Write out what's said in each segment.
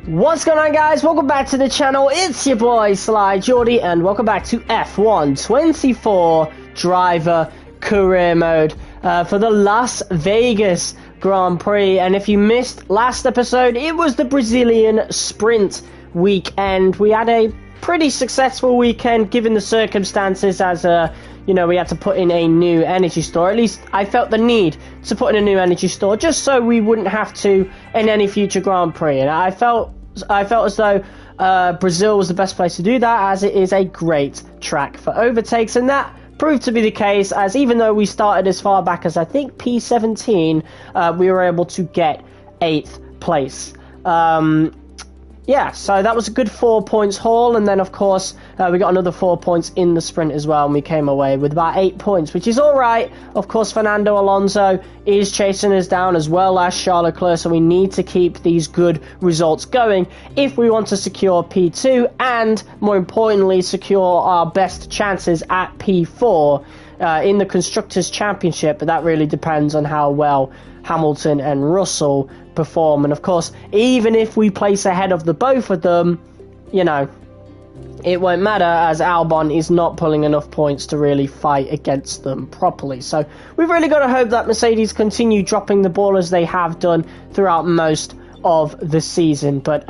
What's going on, guys? Welcome back to the channel. It's your boy Sly Jordy, and welcome back to F1 24 driver career mode for the Las Vegas Grand Prix. And if you missed last episode, it was the Brazilian sprint weekend. We had a pretty successful weekend given the circumstances, as you know, we had to put in a new energy store. At least I felt the need to put in a new energy store just so we wouldn't have to in any future Grand Prix. And I felt as though Brazil was the best place to do that, as it is a great track for overtakes, and that proved to be the case, as even though we started as far back as I think P17, we were able to get 8th place. Yeah, so that was a good 4 points haul, and then of course we got another 4 points in the sprint as well, and we came away with about 8 points, which is alright. Of course, Fernando Alonso is chasing us down, as well as Charles Leclerc, so we need to keep these good results going if we want to secure P2, and more importantly, secure our best chances at P4 in the Constructors' Championship. But that really depends on how well Hamilton and Russell perform, and of course, even if we place ahead of the both of them, you know, it won't matter, as Albon is not pulling enough points to really fight against them properly. So we've really got to hope that Mercedes continue dropping the ball as they have done throughout most of the season. But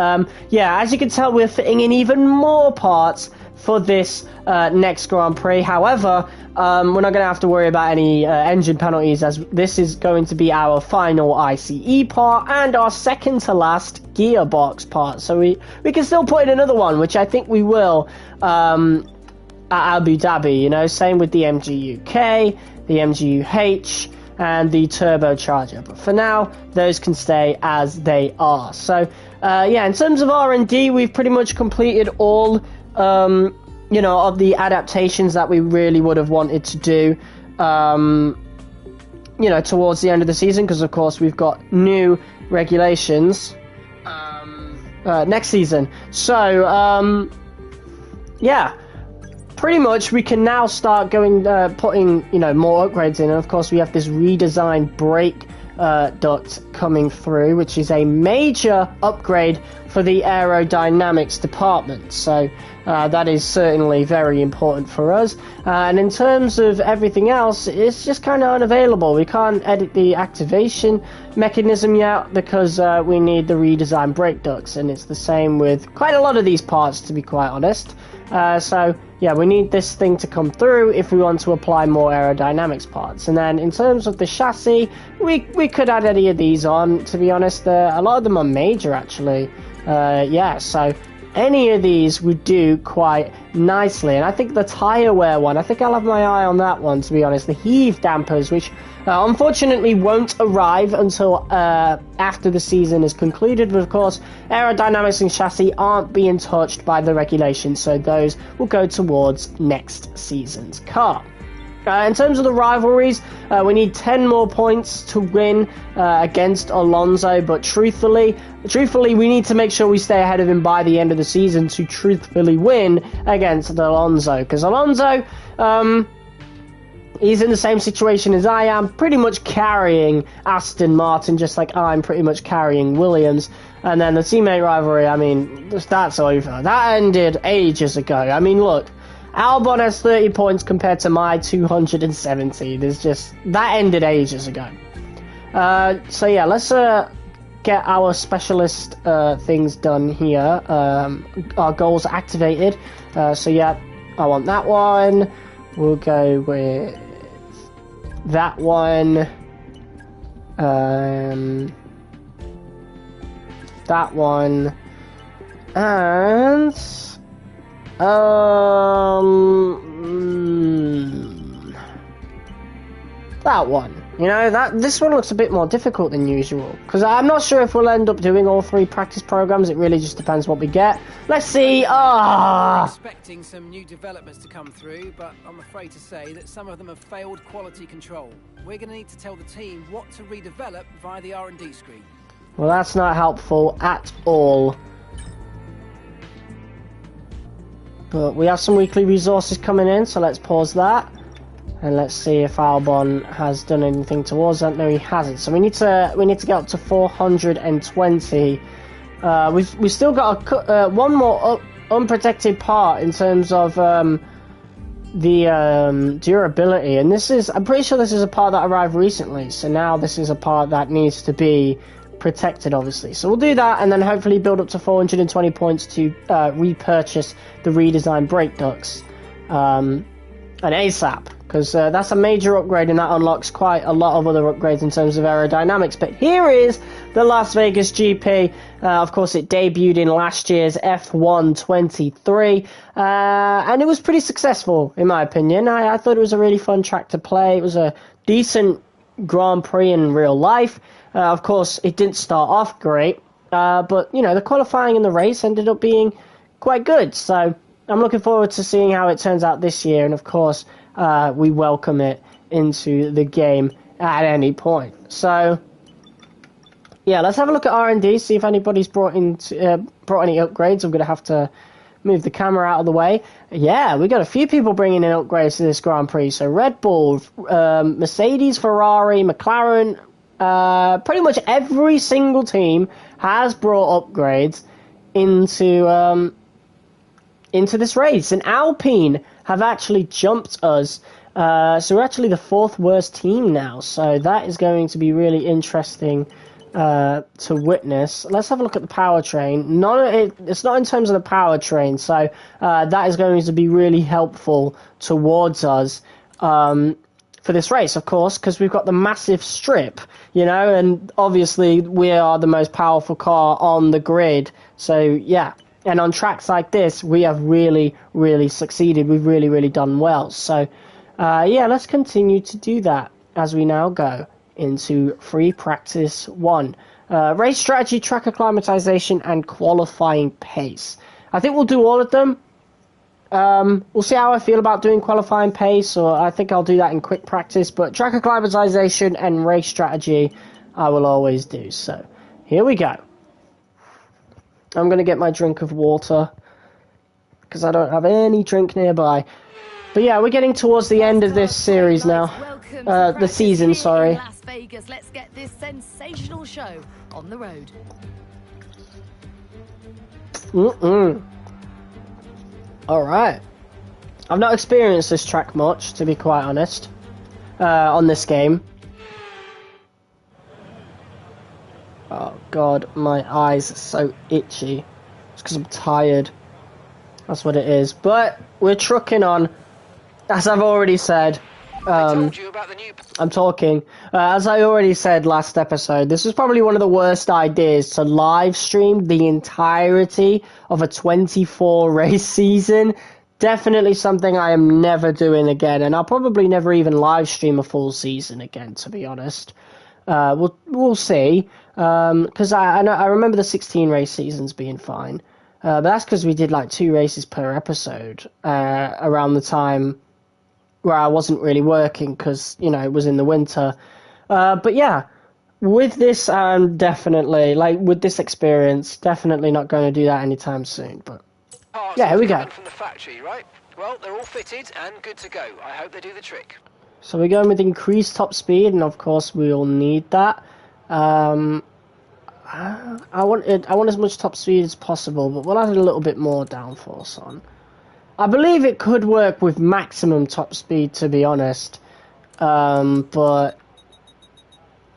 yeah, as you can tell, we're fitting in even more parts for this next Grand Prix. However, we're not going to have to worry about any engine penalties, as this is going to be our final ICE part and our second to last gearbox part. So we can still put in another one, which I think we will at Abu Dhabi. You know, same with the MGUK, the MGUH, and the turbocharger. But for now, those can stay as they are. So yeah, in terms of R&D, we've pretty much completed all you know, of the adaptations that we really would have wanted to do, you know, towards the end of the season, because of course we've got new regulations next season. So yeah, pretty much we can now start going putting, you know, more upgrades in. And of course we have this redesigned brake duct coming through, which is a major upgrade for the aerodynamics department. So that is certainly very important for us. And in terms of everything else, it's just kind of unavailable. We can't edit the activation mechanism yet because we need the redesigned brake ducts, and it's the same with quite a lot of these parts, to be quite honest. So yeah, we need this thing to come through if we want to apply more aerodynamics parts. And then in terms of the chassis, we could add any of these on, to be honest. A lot of them are major, actually. Yeah, so any of these would do quite nicely. And I think the tyre wear one, I think I'll have my eye on that one, to be honest. The heave dampers, which unfortunately won't arrive until after the season is concluded. But of course, aerodynamics and chassis aren't being touched by the regulations, so those will go towards next season's car. In terms of the rivalries, we need 10 more points to win against Alonso, but truthfully, we need to make sure we stay ahead of him by the end of the season to truthfully win against Alonso, because Alonso, he's in the same situation as I am, pretty much carrying Aston Martin, just like I'm pretty much carrying Williams. And then the teammate rivalry, I mean, that's over. That ended ages ago. I mean, look, Albon has 30 points compared to my 270. There's just, that ended ages ago. So yeah, let's get our specialist things done here. Our goals activated. So yeah, I want that one. We'll go with that one. That one. And that one. You know, this one looks a bit more difficult than usual, because I'm not sure if we'll end up doing all 3 practice programs. It really just depends what we get. Let's see. I'm expecting some new developments to come through, but I'm afraid to say that some of them have failed quality control. We're going to need to tell the team what to redevelop via the R&D screen. Well, that's not helpful at all. But we have some weekly resources coming in, so let's pause that. And let's see if Albon has done anything towards that. No, he hasn't. So we need to get up to 420 We've still got one more unprotected part in terms of the durability, and I'm pretty sure this is a part that arrived recently, so now this is a part that needs to be protected, obviously. So we'll do that, and then hopefully build up to 420 points to repurchase the redesigned brake ducts, and ASAP, because that's a major upgrade, and that unlocks quite a lot of other upgrades in terms of aerodynamics. But here is the Las Vegas GP. Of course, it debuted in last year's F1 23, and it was pretty successful, in my opinion. I thought it was a really fun track to play. It was a decent Grand Prix in real life. Of course, it didn't start off great, but, you know, the qualifying and the race ended up being quite good. So I'm looking forward to seeing how it turns out this year, and of course, we welcome it into the game at any point. So yeah, let's have a look at R&D, see if anybody's brought any upgrades. I'm going to have to move the camera out of the way. Yeah, we got a few people bringing in upgrades to this Grand Prix. So Red Bull, Mercedes, Ferrari, McLaren, pretty much every single team has brought upgrades into this race. And Alpine have actually jumped us. So we're actually the 4th worst team now. So that is going to be really interesting to witness. Let's have a look at the powertrain. It's not in terms of the powertrain, so that is going to be really helpful towards us for this race, of course, because we've got the massive strip, you know, and obviously we are the most powerful car on the grid. So yeah, and on tracks like this, we have really, really succeeded. We've really, really done well. So yeah, let's continue to do that as we now go into free practice 1. Race strategy, track acclimatization, and qualifying pace. I think we'll do all of them. We'll see how I feel about doing qualifying pace, or I think I'll do that in quick practice, but track acclimatization and race strategy I will always do. So here we go. I'm going to get my drink of water because I don't have any drink nearby. But yeah, we're getting towards the end of this series now. The season, sorry. Las Vegas. Let's get this sensational show on the road. Alright. I've not experienced this track much, to be quite honest, on this game. Oh god, my eyes are so itchy. It's because I'm tired. That's what it is. But we're trucking on, as I've already said. I told you about the new... I'm talking. As I already said last episode, this was probably one of the worst ideas to live stream the entirety of a 24 race season. Definitely something I am never doing again, and I'll probably never even live stream a full season again, to be honest. We'll see, because I remember the 16 race seasons being fine, but that's because we did like 2 races per episode around the time where I wasn't really working because, you know, it was in the winter. But yeah, with this, definitely, like, with this experience, definitely not going to do that anytime soon. But yeah, here we go. From the factory, right? Well, they're all fitted and good to go. I hope they do the trick. So we're going with increased top speed, and of course we'll need that. I want as much top speed as possible, but we'll add a little bit more downforce on. I believe it could work with maximum top speed, to be honest. But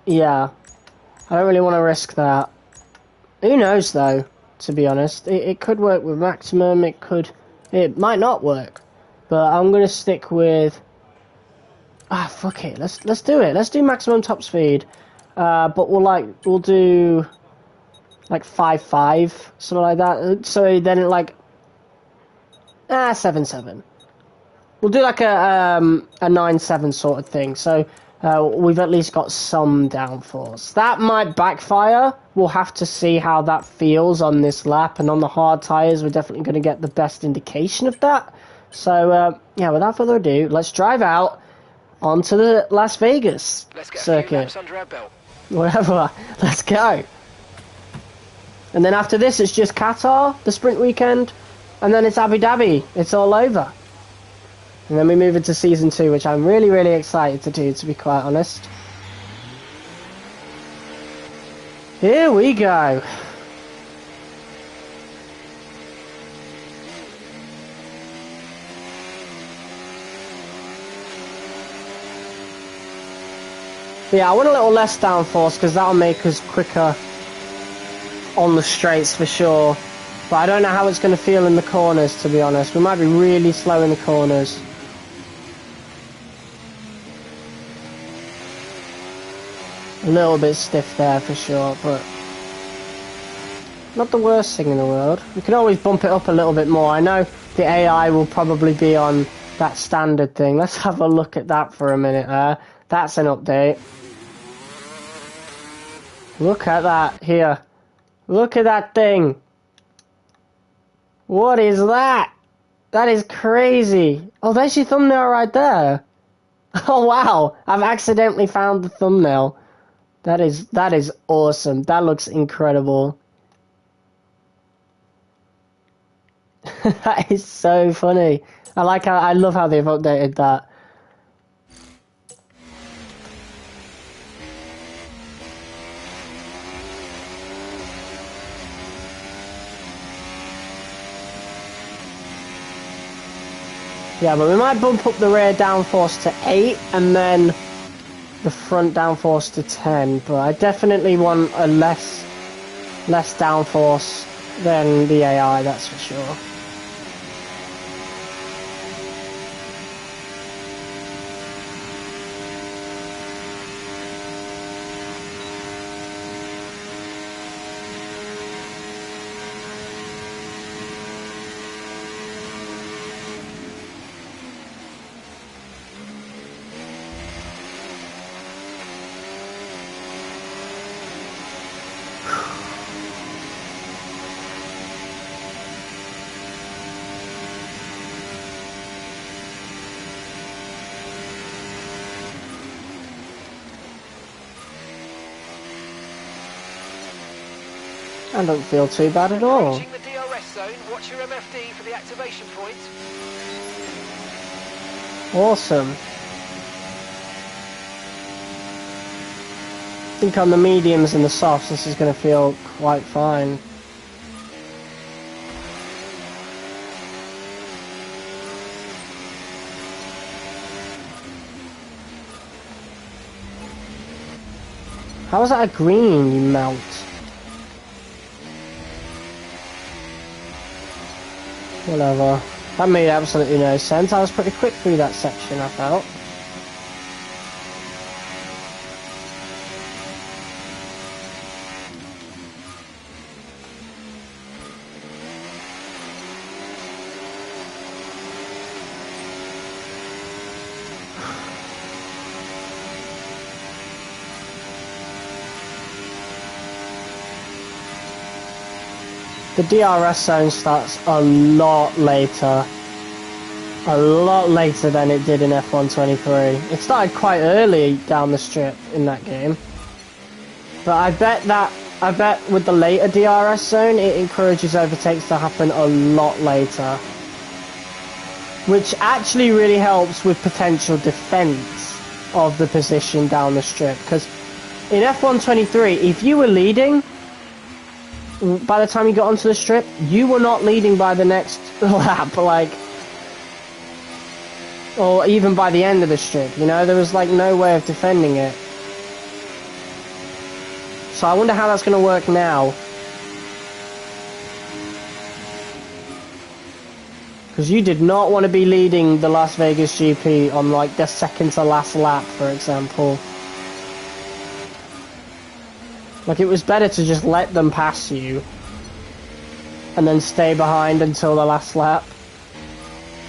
yeah, I don't really want to risk that. Who knows, though, to be honest. It could work with maximum, it might not work. But I'm going to stick with... fuck it, let's do it. Let's do maximum top speed. But we'll do like 5.5, something like that. So then it like 7.7. We'll do like a 9.7 sort of thing. So we've at least got some downforce. That might backfire. We'll have to see how that feels on this lap, and on the hard tires, we're definitely going to get the best indication of that. So yeah, without further ado, let's drive out onto the Las Vegas circuit. Let's get under our belt. Whatever. Let's go. And then after this, it's just Qatar, the sprint weekend, and then it's Abu Dhabi. It's all over. And then we move into Season 2, which I'm really, really excited to do, to be quite honest. Here we go. But yeah, I want a little less downforce because that'll make us quicker on the straights for sure. But I don't know how it's going to feel in the corners, to be honest. We might be really slow in the corners. A little bit stiff there for sure, but not the worst thing in the world. We can always bump it up a little bit more. I know the AI will probably be on that standard thing. Let's have a look at that for a minute there. That's an update. Look at that here. Look at that thing. What is that? That is crazy. Oh, there's your thumbnail right there. Oh wow, I've accidentally found the thumbnail. That is awesome. That looks incredible. That is so funny. I love how they've updated that. Yeah, but we might bump up the rear downforce to 8 and then the front downforce to 10, but I definitely want a less downforce than the AI, that's for sure. I don't feel too bad at all. Approaching the DRS zone, watch your MFD for the activation point. Awesome. I think on the mediums and the softs this is going to feel quite fine. How is that a green, you melt? Whatever. That made absolutely no sense. I was pretty quick through that section, I felt. The DRS zone starts a lot later than it did in F123. It started quite early down the strip in that game. But I bet with the later DRS zone, it encourages overtakes to happen a lot later. Which actually really helps with potential defense of the position down the strip. Because in F123, if you were leading, by the time you got onto the strip, you were not leading by the next lap, like, or even by the end of the strip, you know, there was like no way of defending it. So I wonder how that's going to work now. Because you did not want to be leading the Las Vegas GP on like the second to last lap, for example. Like, it was better to just let them pass you and then stay behind until the last lap,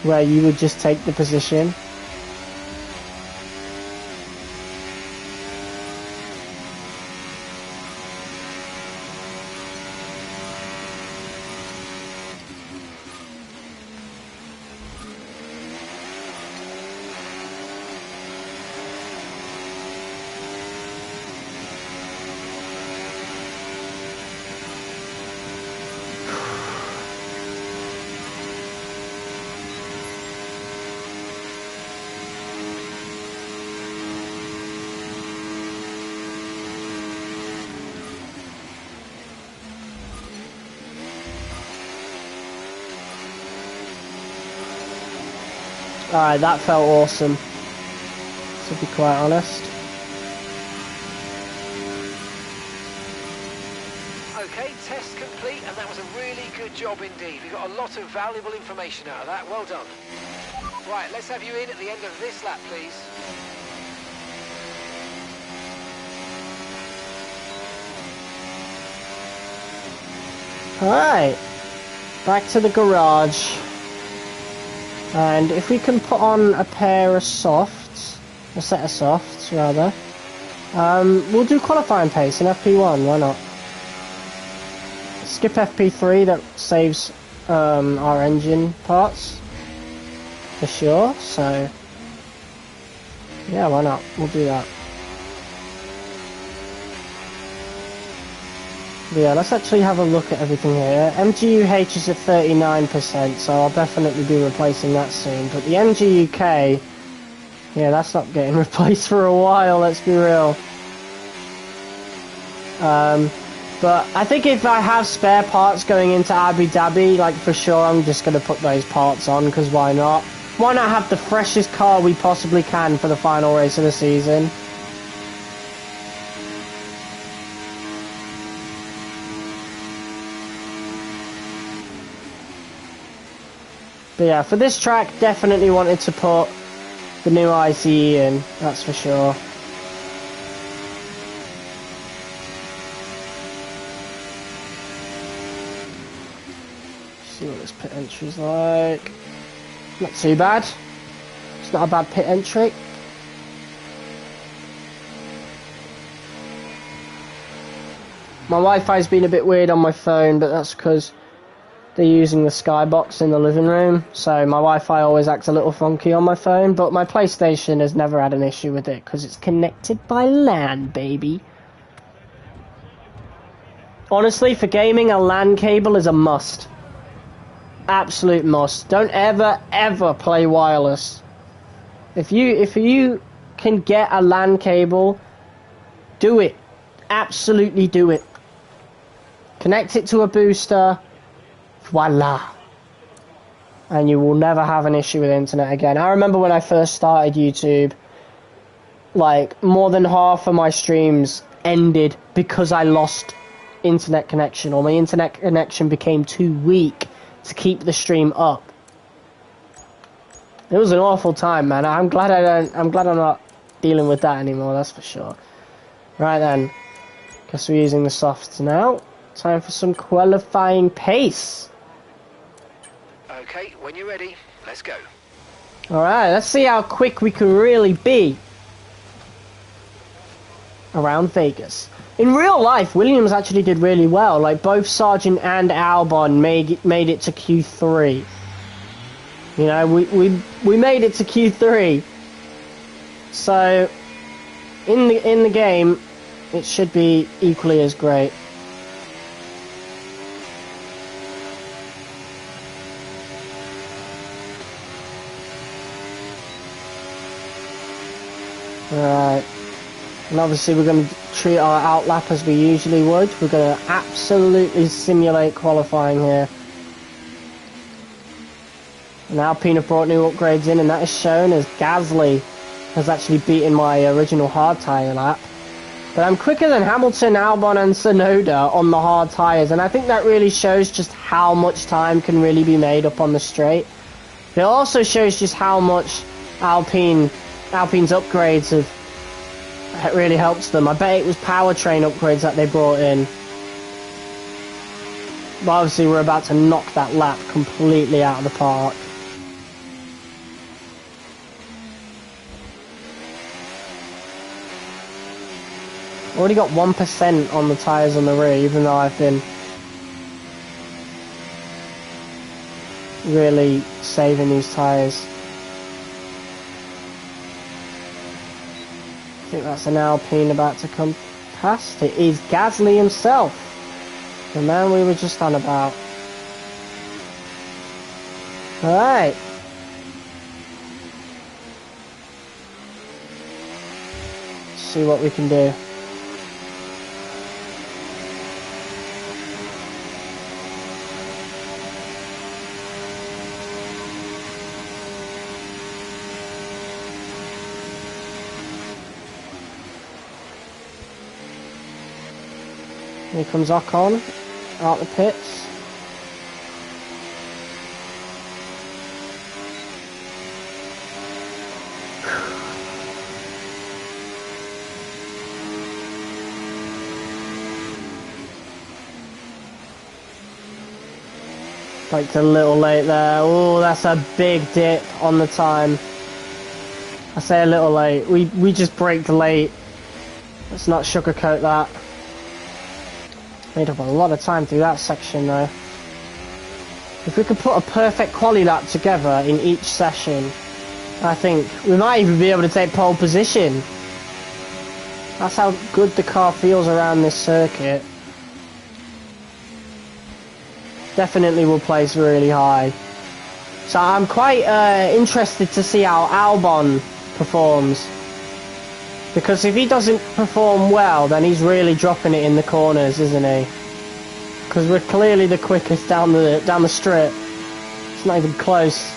where you would just take the position. Alright, that felt awesome, to be quite honest. Good job indeed. We got a lot of valuable information out of that. Well done. Right, let's have you in at the end of this lap, please. Alright, back to the garage. And if we can put on a pair of softs, a set of softs rather, we'll do qualifying pace in FP1, why not? Skip FP3, that saves our engine parts, for sure, so yeah, why not? We'll do that. But yeah, let's actually have a look at everything here. MGUH is at 39%, so I'll definitely be replacing that soon. But the MGUK, yeah, that's not getting replaced for a while, let's be real. But I think if I have spare parts going into Abu Dhabi, like for sure I'm just going to put those parts on, because why not? Why not have the freshest car we possibly can for the final race of the season? But yeah, for this track, definitely wanted to put the new ICE in, that's for sure. See what this pit entry's like. Not too bad. It's not a bad pit entry. My Wi-Fi's been a bit weird on my phone, but that's because they're using the skybox in the living room, so my Wi-Fi always acts a little funky on my phone, but my PlayStation has never had an issue with it, because it's connected by LAN, baby. Honestly, for gaming, a LAN cable is a must. Absolute must. Don't ever play wireless. If you can get a LAN cable, do it. Absolutely do it. Connect it to a booster. Voila. And you will never have an issue with internet again. I remember when I first started YouTube, like, more than half of my streams ended because I lost internet connection, or my internet connection became too weak to keep the stream up. It was an awful time, man. I'm glad I'm not dealing with that anymore, that's for sure. Right then. Guess we're using the softs now. Time for some qualifying pace. Okay, when you're ready, let's go. Alright, let's see how quick we can really be around Vegas. In real life, Williams actually did really well. Like, both Sargent and Albon made it to Q3. You know, we made it to Q3. So, in the game, it should be equally as great. Alright, and obviously we're going to treat our outlap as we usually would. We're going to absolutely simulate qualifying here. And Alpine have brought new upgrades in, and that is shown as Gasly has actually beaten my original hard tyre lap. But I'm quicker than Hamilton, Albon and Tsunoda on the hard tyres, and I think that really shows just how much time can really be made up on the straight. It also shows just how much Alpine's upgrades have really helped them. I bet it was powertrain upgrades that they brought in. But obviously we're about to knock that lap completely out of the park. Already got 1% on the tyres on the rear, even though I've been really saving these tyres. I think that's an Alpine about to come past. It is Gasly himself, the man we were just on about. Alright. See what we can do. Here comes Ocon, out the pits. Braked a little late there. Oh, that's a big dip on the time. I say a little late. We just braked late. Let's not sugarcoat that. Made up a lot of time through that section though. If we could put a perfect quali lap together in each session, I think we might even be able to take pole position. That's how good the car feels around this circuit. Definitely will place really high. So I'm quite interested to see how Albon performs. Because if he doesn't perform well, then he's really dropping it in the corners, isn't he? Because we're clearly the quickest down the strip. It's not even close.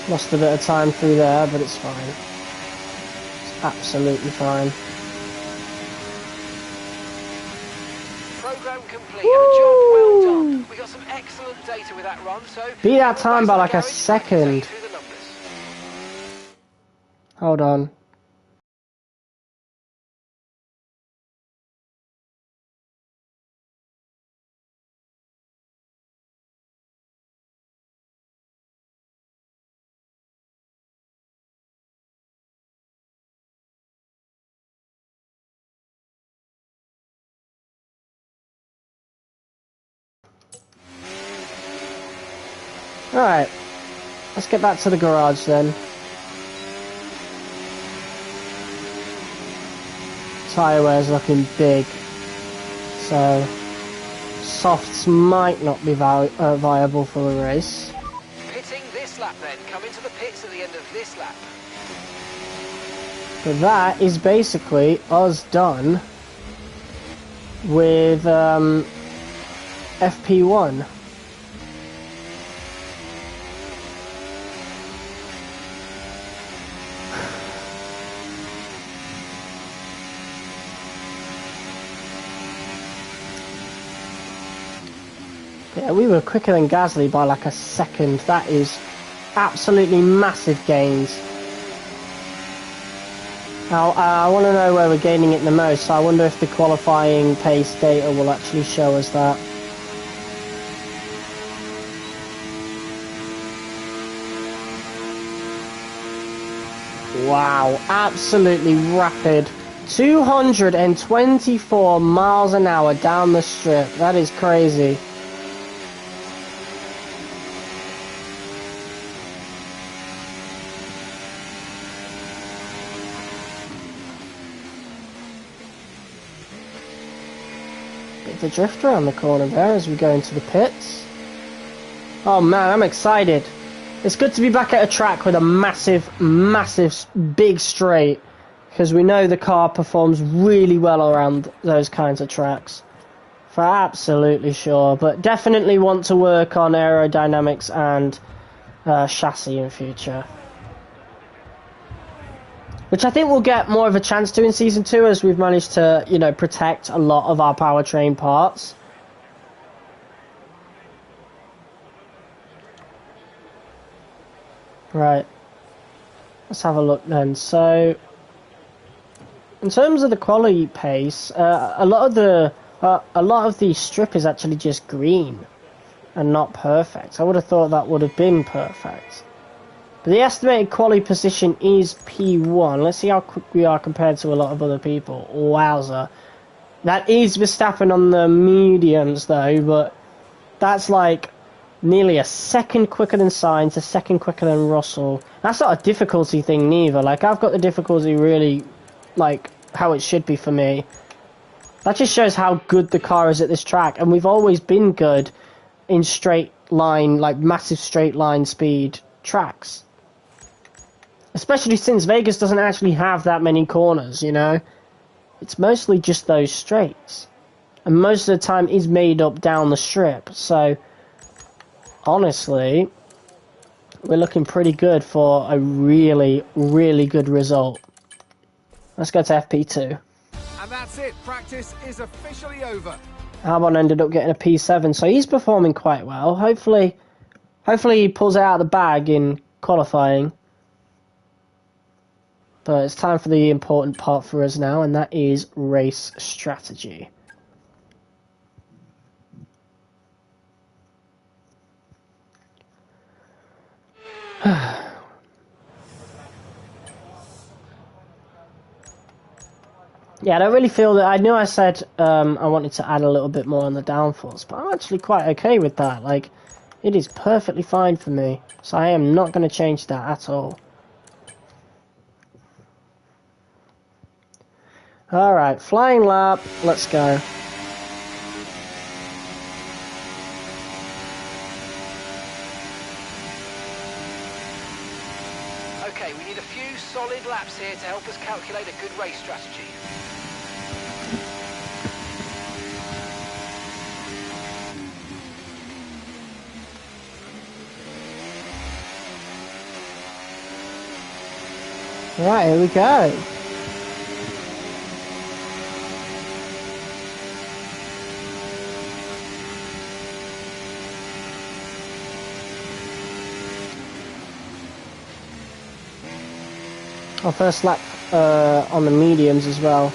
Lost a bit of time through there, but it's fine. It's absolutely fine. Program complete and a job well done. We got some excellent data with that run, so beat that time by like a second. Hold on. Alright, let's get back to the garage then. Tyre wear's looking big, so softs might not be viable for the race. Pitting this lap then, come into the pits at the end of this lap. But that is basically us done with FP1. Yeah, we were quicker than Gasly by like a second. That is absolutely massive gains. Now, I want to know where we're gaining it the most, so I wonder if the qualifying pace data will actually show us that. Wow, absolutely rapid. 224 miles an hour down the strip. That is crazy. The drift around the corner there as we go into the pits. Oh man, I'm excited. It's good to be back at a track with a massive big straight, because we know the car performs really well around those kinds of tracks, for absolutely sure. But definitely want to work on aerodynamics and chassis in future, which I think we'll get more of a chance to in Season 2, as we've managed to, you know, protect a lot of our powertrain parts. Right. Let's have a look then. So, in terms of the quality pace, a lot of the strip is actually just green and not perfect. I would have thought that would have been perfect. But the estimated quali position is P1. Let's see how quick we are compared to a lot of other people. Wowza. That is Verstappen on the mediums though, but that's like nearly a second quicker than Sainz, a second quicker than Russell. That's not a difficulty thing neither. Like, I've got the difficulty really, like, how it should be for me. That just shows how good the car is at this track, and we've always been good in straight line, like massive straight line speed tracks. Especially since Vegas doesn't actually have that many corners, you know? It's mostly just those straights. And most of the time is made up down the strip, so honestly, we're looking pretty good for a really good result. Let's go to FP2. And that's it. Practice is officially over. Albon ended up getting a P7, so he's performing quite well. Hopefully he pulls it out of the bag in qualifying. But it's time for the important part for us now, and that is race strategy. Yeah, I don't really feel that. I knew I said I wanted to add a little bit more on the downforce, but I'm actually quite okay with that. Like, it is perfectly fine for me, so I am not going to change that at all. Alright, flying lap, let's go. Okay, we need a few solid laps here to help us calculate a good race strategy. Right, here we go. Our first lap on the mediums as well.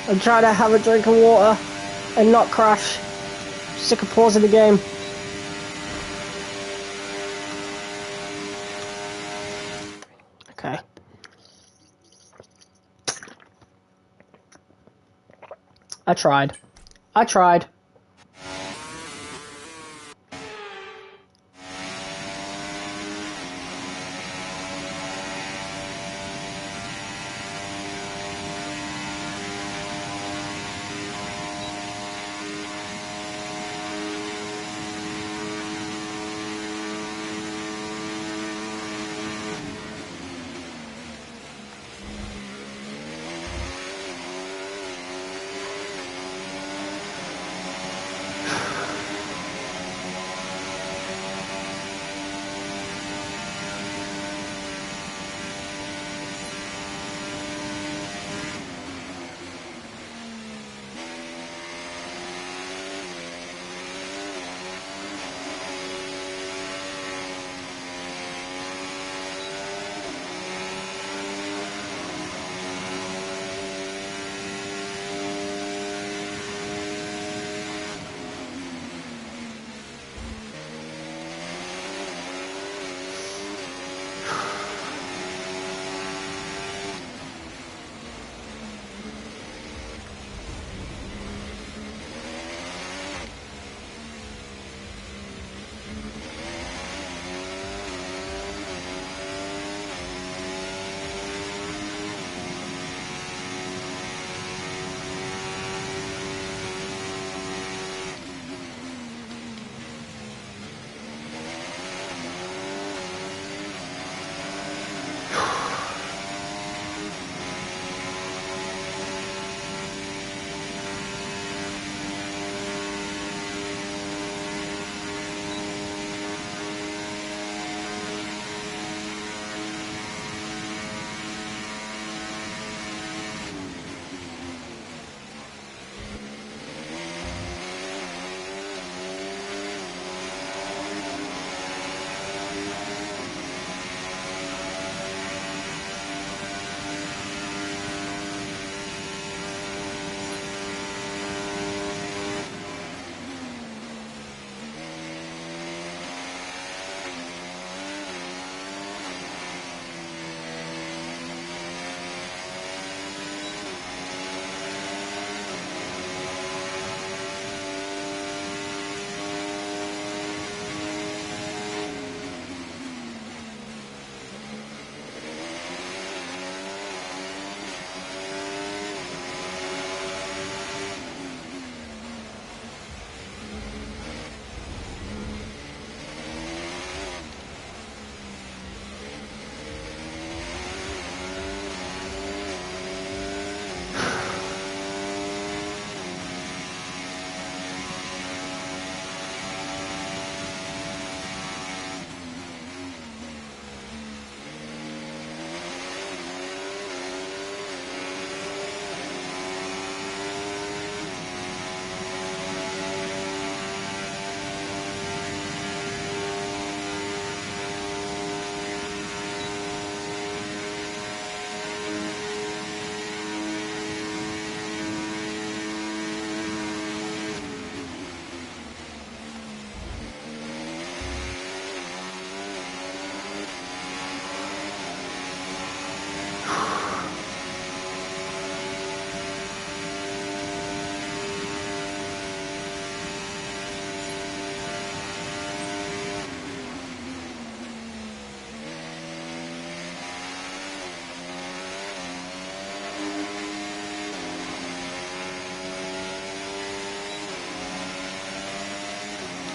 I'm trying to have a drink of water and not crash. Sick of pausing the game. Okay. I tried.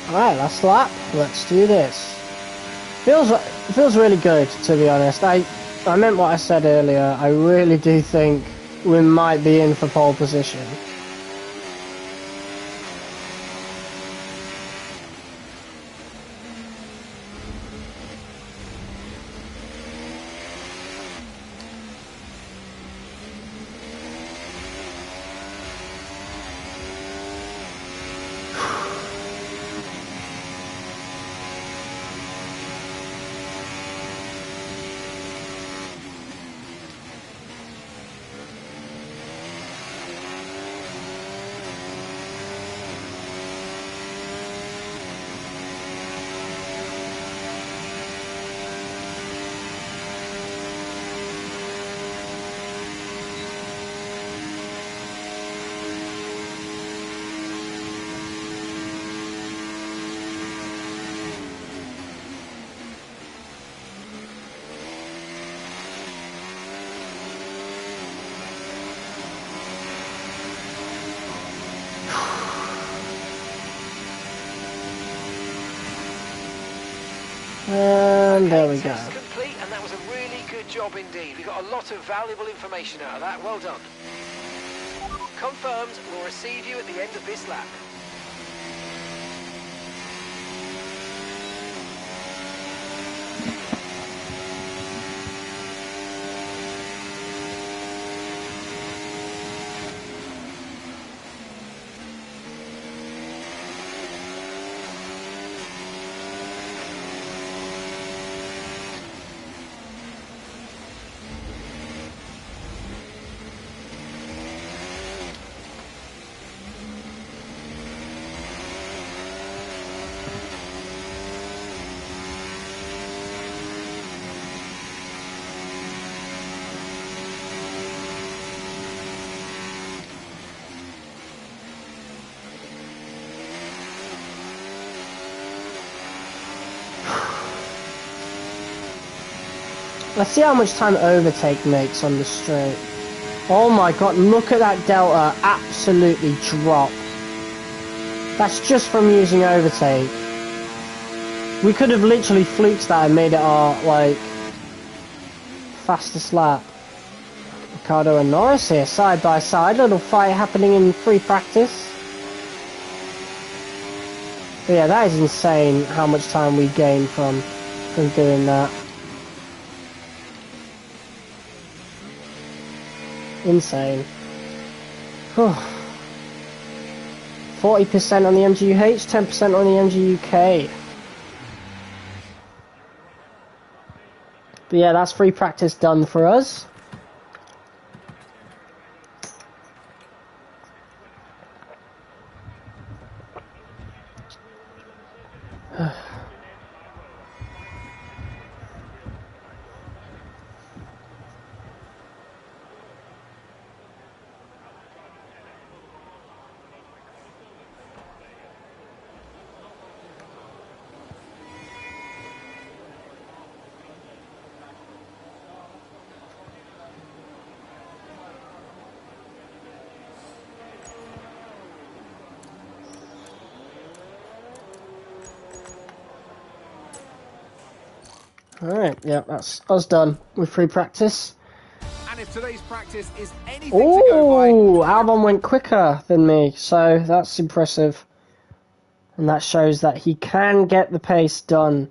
Alright, last lap. Let's do this. Feels really good, to be honest. I meant what I said earlier. I really do think we might be in for pole position. And there we go. Test complete, and that was a really good job indeed. We got a lot of valuable information out of that. Well done. Confirmed, we'll receive you at the end of this lap. Let's see how much time overtake makes on the straight. Oh my god, look at that delta absolutely drop. That's just from using overtake. We could have literally fluked that and made it our, like, fastest lap. Ricardo and Norris here, side by side. Little fight happening in free practice. But yeah, that is insane how much time we gained from doing that. Insane. 40% on the MGUH, 10% on the MGUK. But yeah, that's free practice done for us. Alright, yeah, that's us done with free practice. And if today's practice is anything to go by... Ooh, Albon went quicker than me, so that's impressive. And that shows that he can get the pace done.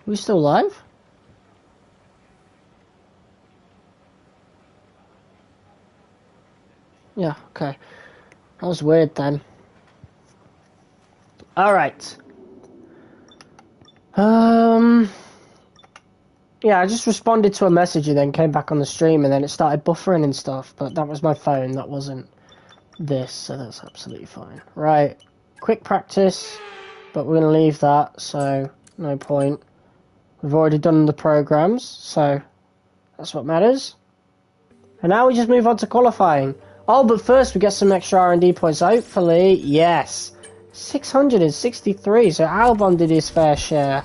We still live? Yeah, okay. That was weird then. Alright. Yeah, I just responded to a message and then came back on the stream and then it started buffering and stuff, but that was my phone, that wasn't this, so that's absolutely fine. Right, quick practice, but we're going to leave that, so no point. We've already done the programs, so that's what matters. And now we just move on to qualifying. Oh, but first we get some extra R&D points, hopefully. Yes. 663, so Albon did his fair share.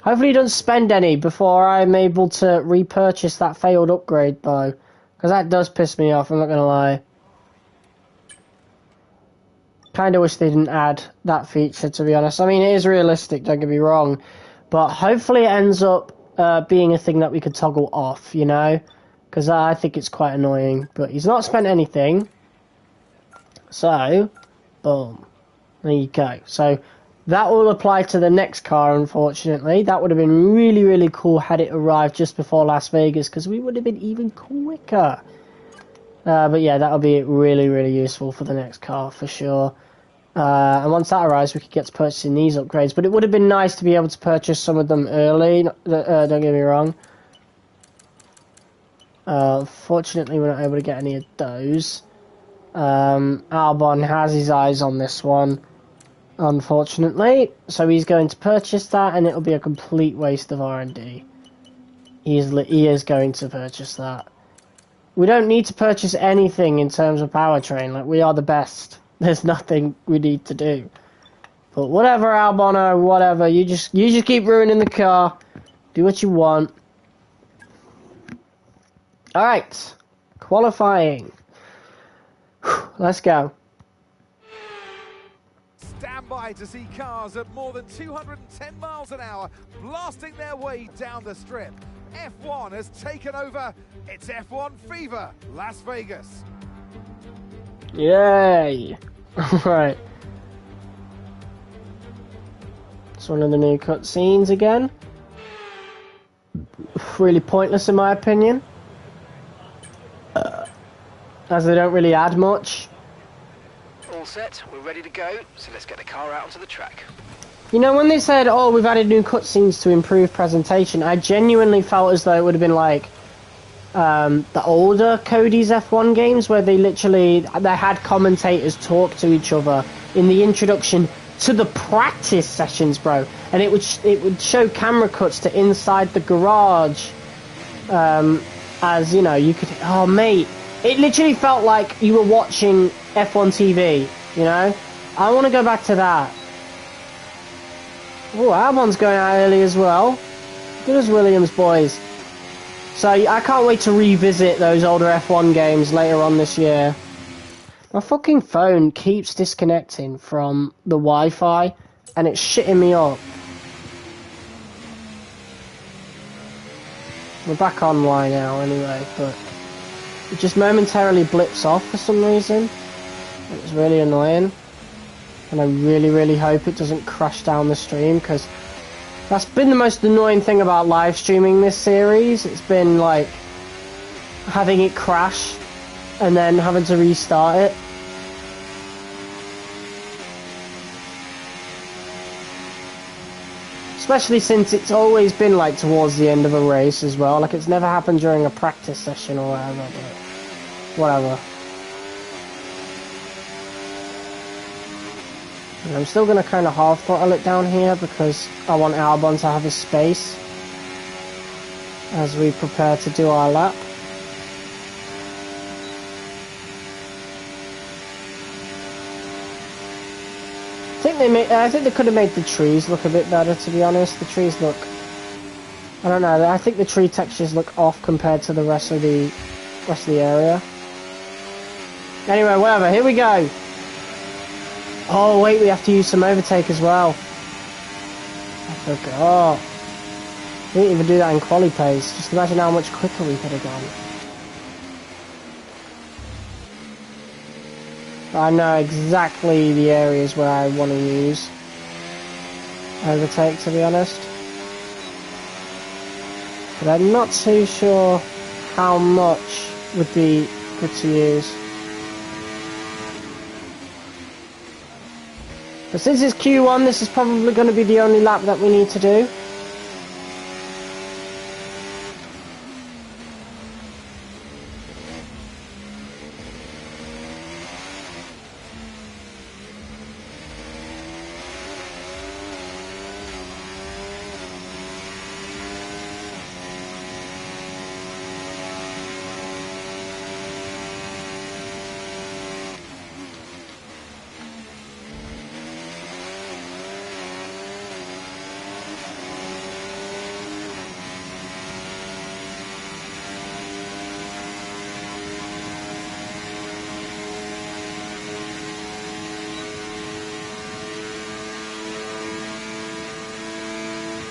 Hopefully he doesn't spend any before I'm able to repurchase that failed upgrade, though. Because that does piss me off, I'm not going to lie. Kind of wish they didn't add that feature, to be honest. I mean, it is realistic, don't get me wrong. But hopefully it ends up being a thing that we could toggle off, you know? Because I think it's quite annoying. But he's not spent anything. So, boom. There you go. So, that will apply to the next car, unfortunately. That would have been really, really cool had it arrived just before Las Vegas, because we would have been even quicker. But yeah, that'll be really, really useful for the next car, for sure. And once that arrives, we could get to purchasing these upgrades. But it would have been nice to be able to purchase some of them early, don't get me wrong. Fortunately, we're not able to get any of those. Albon has his eyes on this one, unfortunately. So he's going to purchase that, and it'll be a complete waste of R&D. He is going to purchase that. We don't need to purchase anything in terms of powertrain. Like, we are the best. There's nothing we need to do. But whatever, Albon, whatever. You just keep ruining the car. Do what you want. Alright. Qualifying. Let's go. Stand by to see cars at more than 210 miles an hour blasting their way down the strip. F1 has taken over. It's F1 Fever, Las Vegas. Yay! Alright. It's one of the new cutscenes again. Really pointless in my opinion. As they don't really add much. All set, we're ready to go, so let's get the car out onto the track. You know, when they said, oh, we've added new cutscenes to improve presentation, I genuinely felt as though it would have been like the older Cody's F1 games where they had commentators talk to each other in the introduction to the practice sessions, bro. And it would show camera cuts to inside the garage. As, you know, you could... Oh, mate. It literally felt like you were watching F1 TV, you know? I want to go back to that. Oh, Albon's going out early as well. Good as Williams, boys. So, I can't wait to revisit those older F1 games later on this year. My fucking phone keeps disconnecting from the Wi-Fi, and it's shitting me up. We're back online now anyway, but it just momentarily blips off for some reason. It's really annoying. And I really, really hope it doesn't crash down the stream, because that's been the most annoying thing about live streaming this series. It's been like having it crash and then having to restart it. Especially since it's always been like towards the end of a race as well. Like, it's never happened during a practice session or whatever, but whatever. And I'm still going to kind of half throttle it down here because I want Albon to have his space as we prepare to do our lap. I think they could have made the trees look a bit better, to be honest. The trees look... I don't know, I think the tree textures look off compared to the rest of the area. Anyway, whatever, here we go! Oh wait, we have to use some overtake as well. I forgot. We didn't even do that in quali pace. Just imagine how much quicker we could have gone. I know exactly the areas where I want to use overtake, to be honest. But I'm not too sure how much would be good to use. But since it's Q1, this is probably going to be the only lap that we need to do.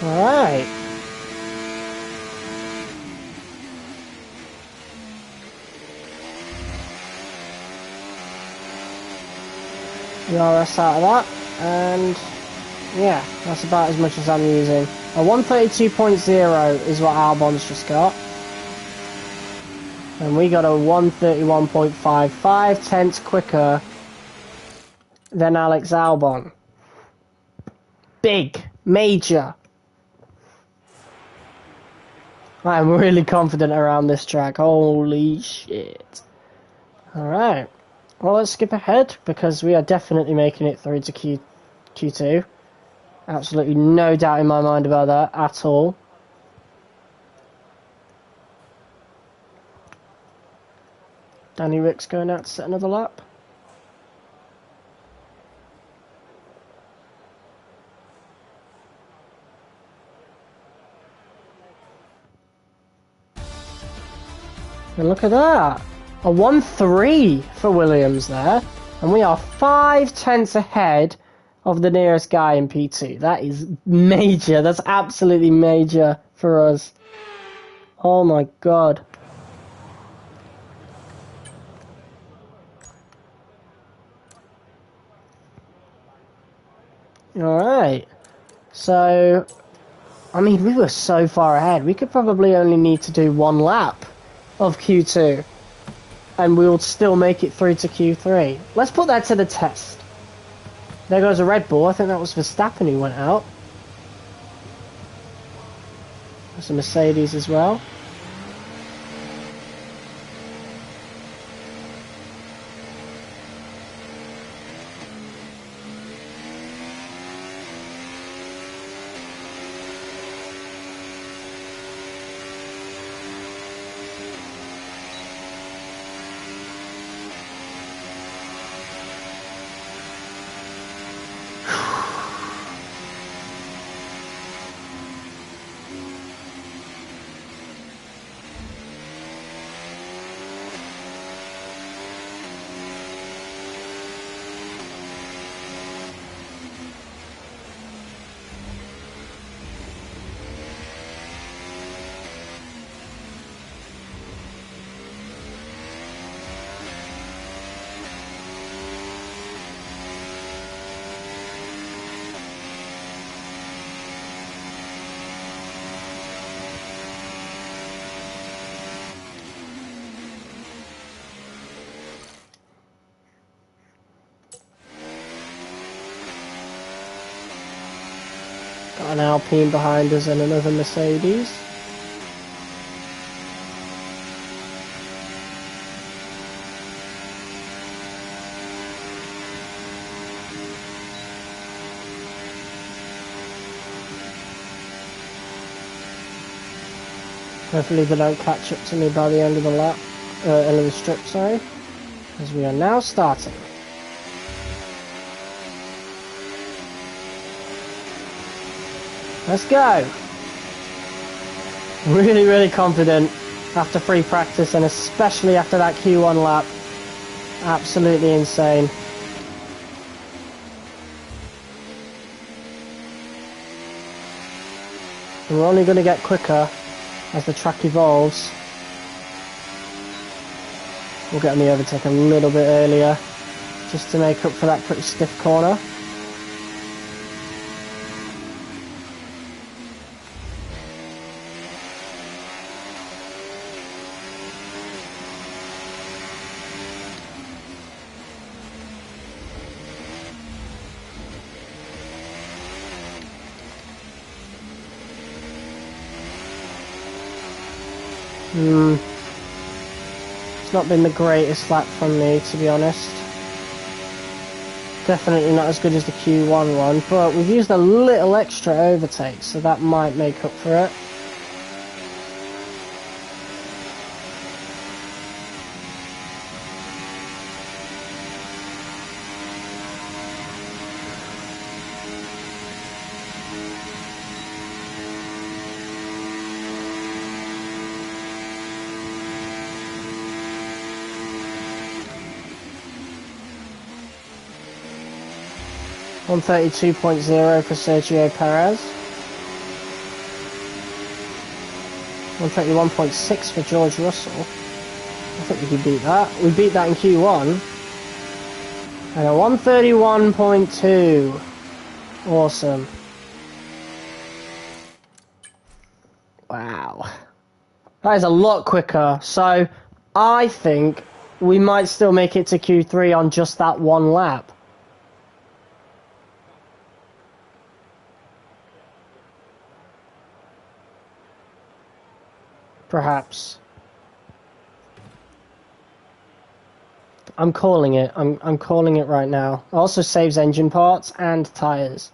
Alright. ERS out of that, and yeah, that's about as much as I'm using. A 132.0 is what Albon's just got. And we got a 131.55, tenths quicker than Alex Albon. Big, major. I'm really confident around this track. Holy shit. Alright. Well, let's skip ahead because we are definitely making it through to Q2. Absolutely no doubt in my mind about that at all. Danny Rick's going out to set another lap. And look at that. A 1-3 for Williams there. And we are 5 tenths ahead of the nearest guy in P2. That is major. That's absolutely major for us. Oh my god. Alright. So, I mean, we were so far ahead. We could probably only need to do 1 lap of Q2. And we'll still make it through to Q3. Let's put that to the test. There goes a Red Bull. I think that was Verstappen who went out. There's a Mercedes as well. Got an Alpine behind us and another Mercedes. Hopefully they don't catch up to me by the end of the lap, end of the strip, sorry. As we are now starting. Let's go! Really, really confident after free practice and especially after that Q1 lap. Absolutely insane. And we're only going to get quicker as the track evolves. We'll get on the overtake a little bit earlier just to make up for that pretty stiff corner. It's not been the greatest lap from me, to be honest. Definitely not as good as the Q1 one, but we've used a little extra overtake, so that might make up for it. .132.0 for Sergio Perez. 131.6 for George Russell. I think we can beat that. We beat that in Q1. And a 131.2. Awesome. Wow. That is a lot quicker. So I think we might still make it to Q3 on just that one lap. Perhaps. I'm calling it. I'm calling it right now. Also saves engine parts and tires.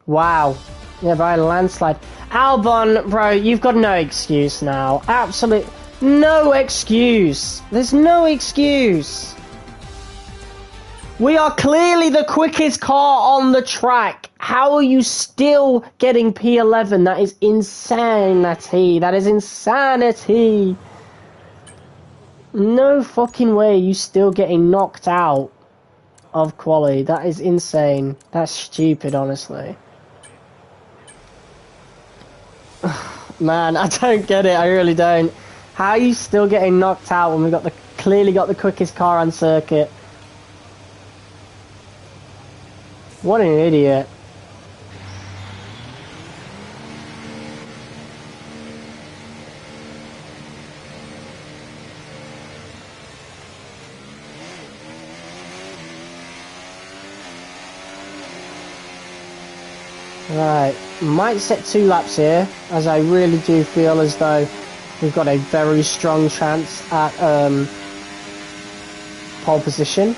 Wow. Yeah, by a landslide. Albon, bro, you've got no excuse now. Absolute no excuse. There's no excuse. We are clearly the quickest car on the track. How are you still getting P11? That is insanity. That is insanity. No fucking way you still getting knocked out of quali. That is insane. That's stupid, honestly. Man, I don't get it. I really don't. How are you still getting knocked out when we got clearly got the quickest car on circuit? What an idiot. Right, might set 2 laps here, as I really do feel as though we've got a very strong chance at pole position.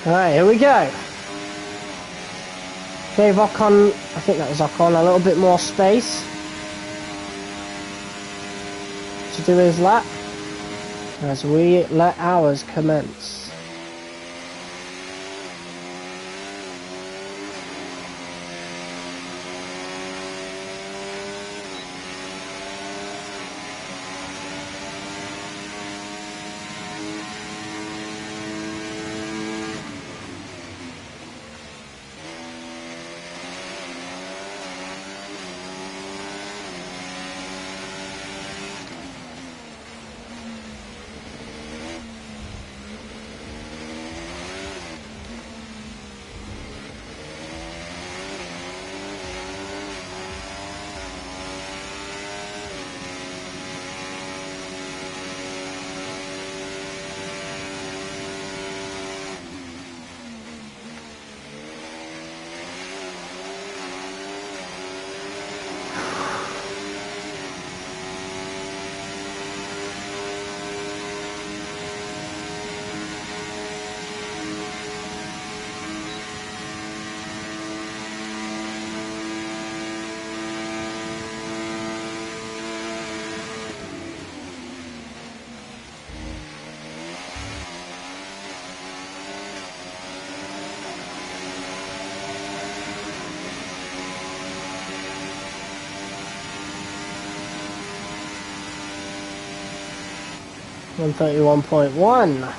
Alright, here we go. Gave Ocon, I think that was Ocon, a little bit more space to do his lap as we let ours commence. 131.1.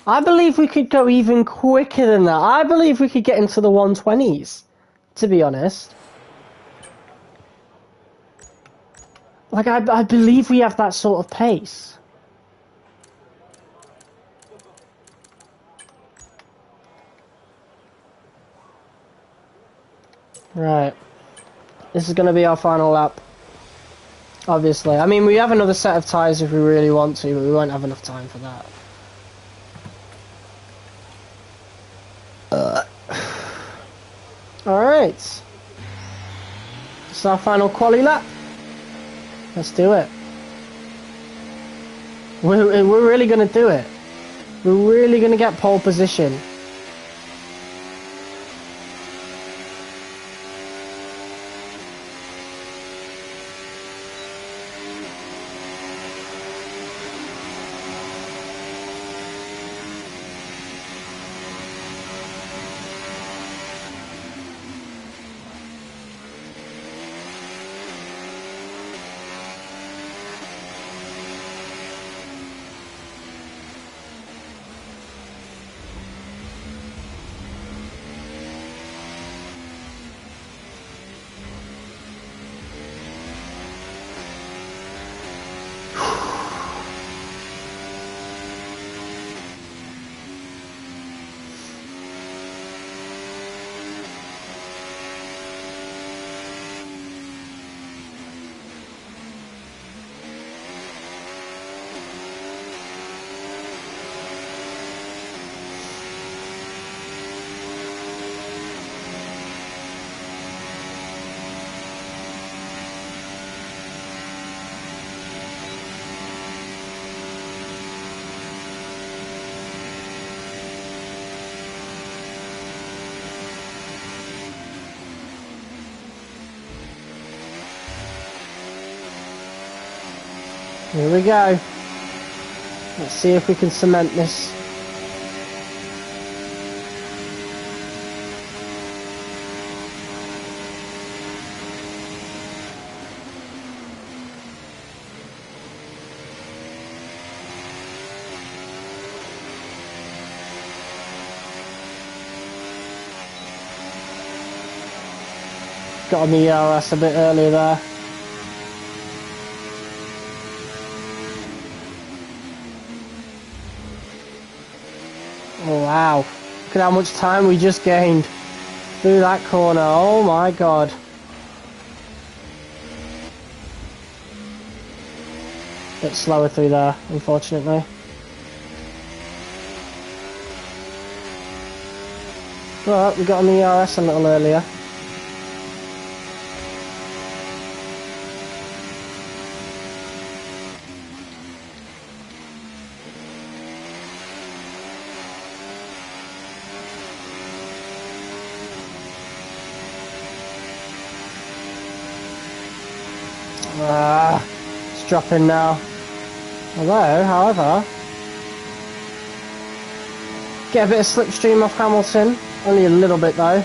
I believe we could go even quicker than that. I believe we could get into the 120s, to be honest. Like, I believe we have that sort of pace. Right. This is going to be our final lap. Obviously. I mean, we have another set of tyres if we really want to, but we won't have enough time for that. Alright. This is our final quali lap. Let's do it. We're really going to do it. We're really going to get pole position. Here we go. Let's see if we can cement this. Got on the ERS a bit earlier there. Oh wow, look at how much time we just gained through that corner, oh my god. Bit slower through there, unfortunately. But we got on the ERS a little earlier. It's dropping now. Although, however, get a bit of slipstream off Hamilton. Only a little bit though. I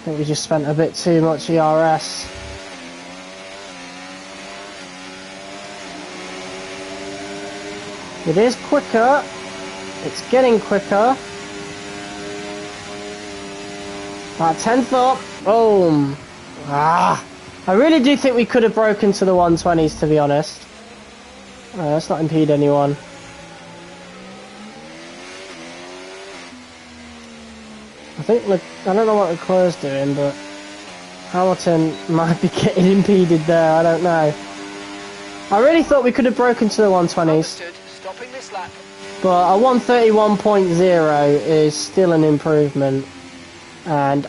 think we just spent a bit too much ERS. It is quicker. It's getting quicker. About 10th up. Boom. I really do think we could have broken to the 120s, to be honest. Let's not impede anyone. I think, look, I don't know what Leclerc's doing, but Hamilton might be getting impeded there, I don't know. I really thought we could have broken to the 120s. Stopping this lap. But a 131.0 is still an improvement. And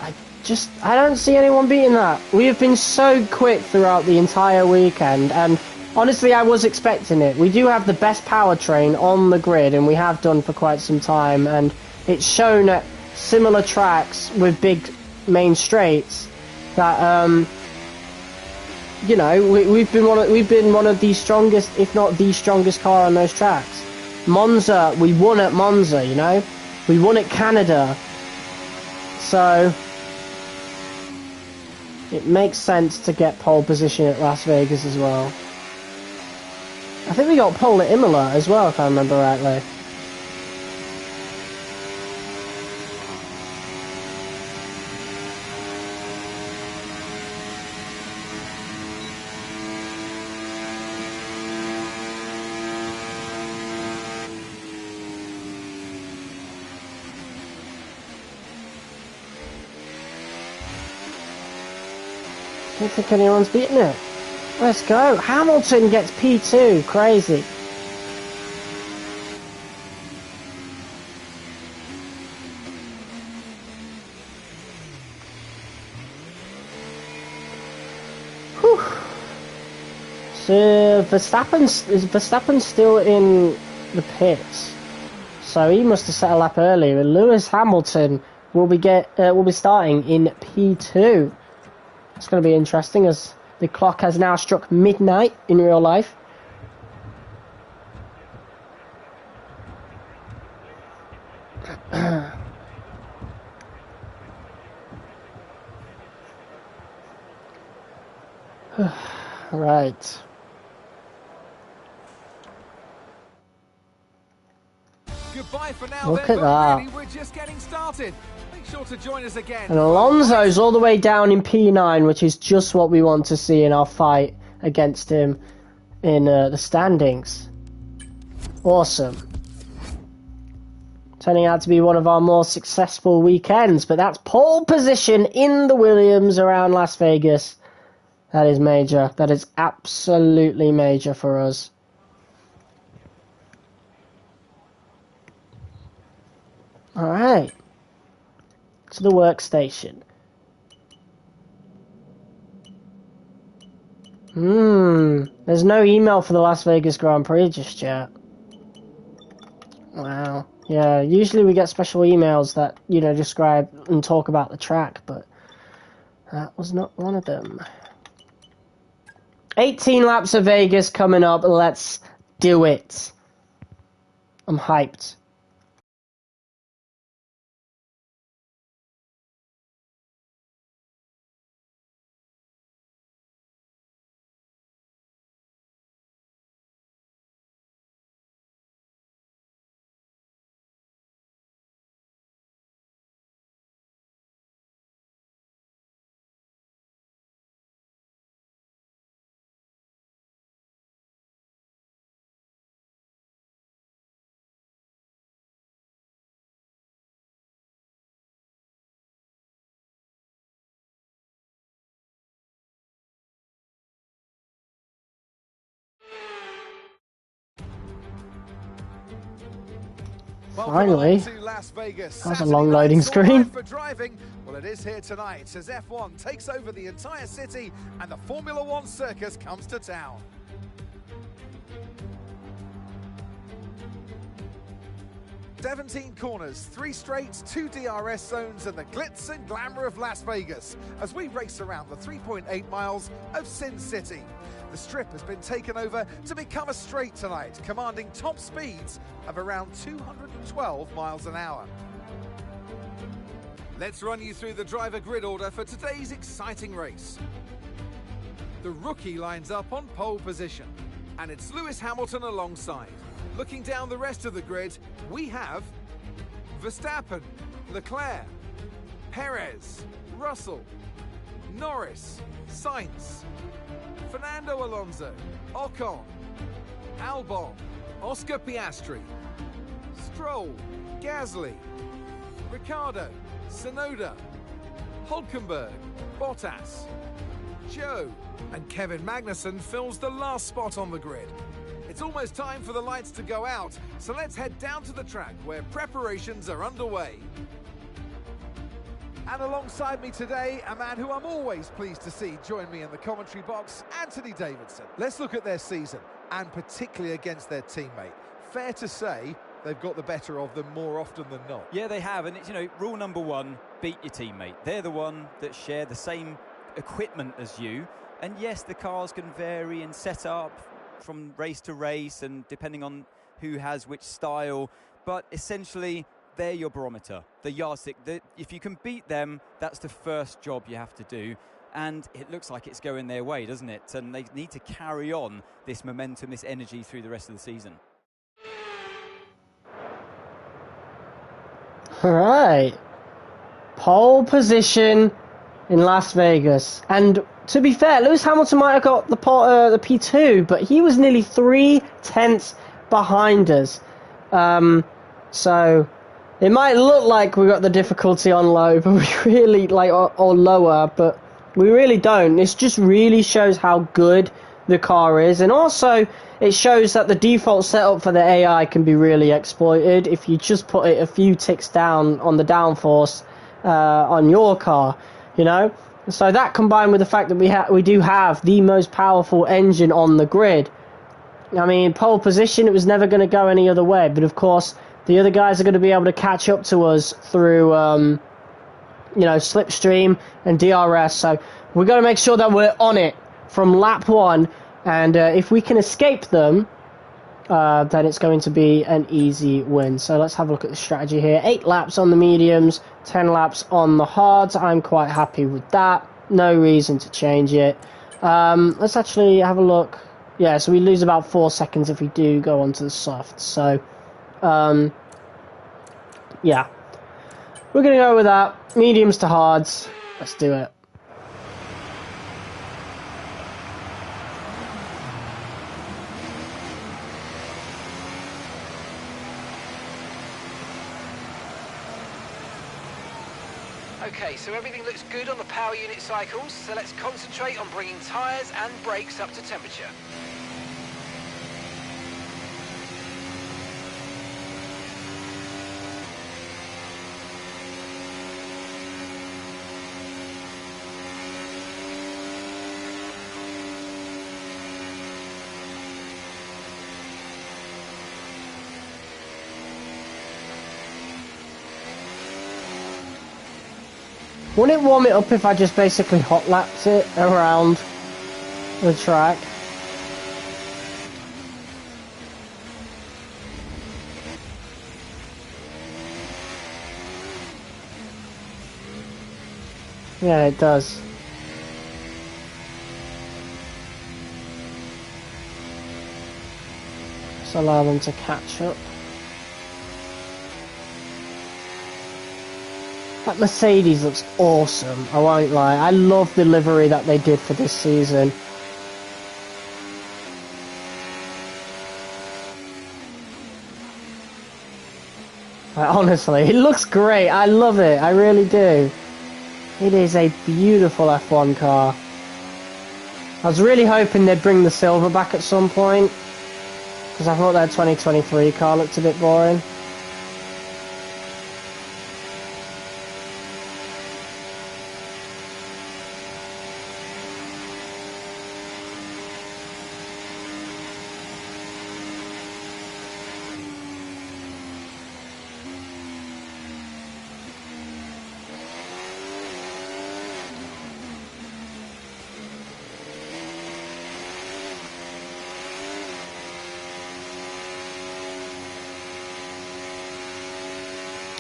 I don't see anyone beating that. We have been so quick throughout the entire weekend, and honestly I was expecting it. We do have the best powertrain on the grid, and we have done for quite some time, and it's shown at similar tracks with big main straights that you know, we've been one of the strongest, if not the strongest car on those tracks. Monza, we won at Monza, you know, we won at Canada, so it makes sense to get pole position at Las Vegas as well. I think we got pole at Imola as well, if I remember rightly. I don't think anyone's beaten it. Let's go. Hamilton gets P2. Crazy. Whew. So Verstappen's still in the pits. So he must have set a lap earlier. Lewis Hamilton will be starting in P2. It's going to be interesting as the clock has now struck midnight in real life. Right. Goodbye for now. Look at that. Really, we're just getting started. Make sure to join us again. And Alonso's all the way down in P9, which is just what we want to see in our fight against him in the standings. Awesome. Turning out to be one of our more successful weekends, but that's pole position in the Williams around Las Vegas. That is major. That is absolutely major for us. Alright. To the workstation. There's no email for the Las Vegas Grand Prix just yet. Wow. Yeah, usually we get special emails that, you know, describe and talk about the track, but that was not one of them. 18 laps of Vegas coming up. Let's do it. I'm hyped. Finally. Las Vegas. That was a long loading screen. For driving. Well, it is here tonight as F1 takes over the entire city and the Formula One circus comes to town. "17 corners, 3 straights, 2 DRS zones and the glitz and glamour of Las Vegas as we race around the 3.8 miles of Sin City. The strip has been taken over to become a straight tonight, commanding top speeds of around 212 miles an hour. Let's run you through the driver grid order for today's exciting race. The rookie lines up on pole position, and it's Lewis Hamilton alongside. Looking down the rest of the grid, we have Verstappen, Leclerc, Perez, Russell, Norris, Sainz, Fernando Alonso, Ocon, Albon, Oscar Piastri, Stroll, Gasly, Ricciardo, Tsunoda, Hülkenberg, Bottas, Joe, and Kevin Magnussen fills the last spot on the grid. It's almost time for the lights to go out, so let's head down to the track where preparations are underway. And alongside me today, a man who I'm always pleased to see join me in the commentary box, Anthony Davidson. Let's look at their season, and particularly against their teammate. Fair to say, they've got the better of them more often than not. Yeah, they have, and it's, you know, rule number one, beat your teammate. They're the one that share the same equipment as you, and yes, the cars can vary in setup from race to race and depending on who has which style, but essentially they're your barometer, the yardstick. If you can beat them, that's the first job you have to do. and it looks like it's going their way, doesn't it? And they need to carry on this momentum, this energy through the rest of the season. All right. Pole position in Las Vegas. And to be fair, Lewis Hamilton might have got the P2, but he was nearly 3/10 behind us. So it might look like we got the difficulty on low, but we really, or lower, but we really don't. This just really shows how good the car is. And also, it shows that the default setup for the AI can be really exploited if you just put it a few ticks down on the downforce on your car, you know? So that combined with the fact that we do have the most powerful engine on the grid. I mean, pole position, it was never going to go any other way. But of course, the other guys are going to be able to catch up to us through, slipstream and DRS. So we've got to make sure that we're on it from lap 1. And if we can escape them, then it's going to be an easy win. So let's have a look at the strategy here. 8 laps on the mediums, 10 laps on the hards. I'm quite happy with that. No reason to change it. Let's actually have a look. Yeah, so we lose about 4 seconds if we do go onto the softs. So, yeah. We're going to go with that. Mediums to hards. Let's do it. Okay, so everything looks good on the power unit cycles, so let's concentrate on bringing tyres and brakes up to temperature. Wouldn't it warm it up if I just basically hot lapped it around the track? Yeah, it does. Just allow them to catch up. That Mercedes looks awesome, I won't lie. I love the livery that they did for this season. Honestly, it looks great. I love it. I really do. It is a beautiful F1 car. I was really hoping they'd bring the silver back at some point, because I thought their 2023 car looked a bit boring.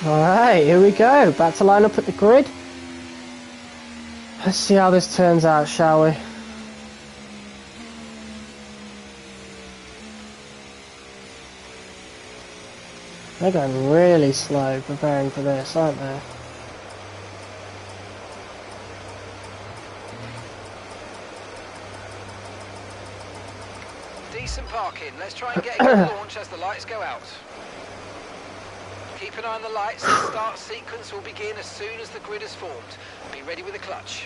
Alright, here we go. Back to line up at the grid. Let's see how this turns out, shall we? They're going really slow preparing for this, aren't they? Decent parking. Let's try and get a good launch as the lights go out. Keep an eye on the lights. The start sequence will begin as soon as the grid is formed. Be ready with the clutch.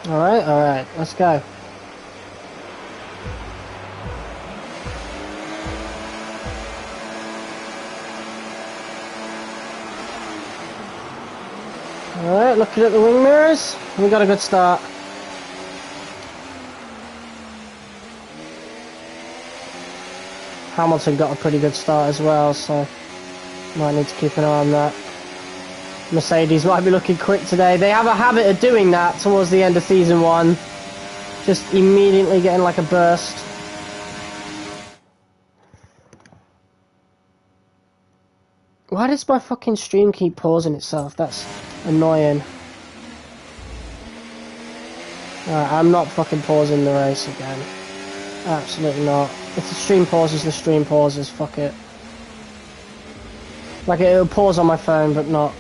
Alright, let's go. Alright, looking at the wing mirrors. We got a good start. Hamilton got a pretty good start as well, so might need to keep an eye on that. Mercedes might be looking quick today. They have a habit of doing that towards the end of season 1. Just immediately getting like a burst. Why does my fucking stream keep pausing itself? That's annoying. I'm not fucking pausing the race again. Absolutely not. If the stream pauses, the stream pauses. Fuck it. Like, it'll pause on my phone, but not.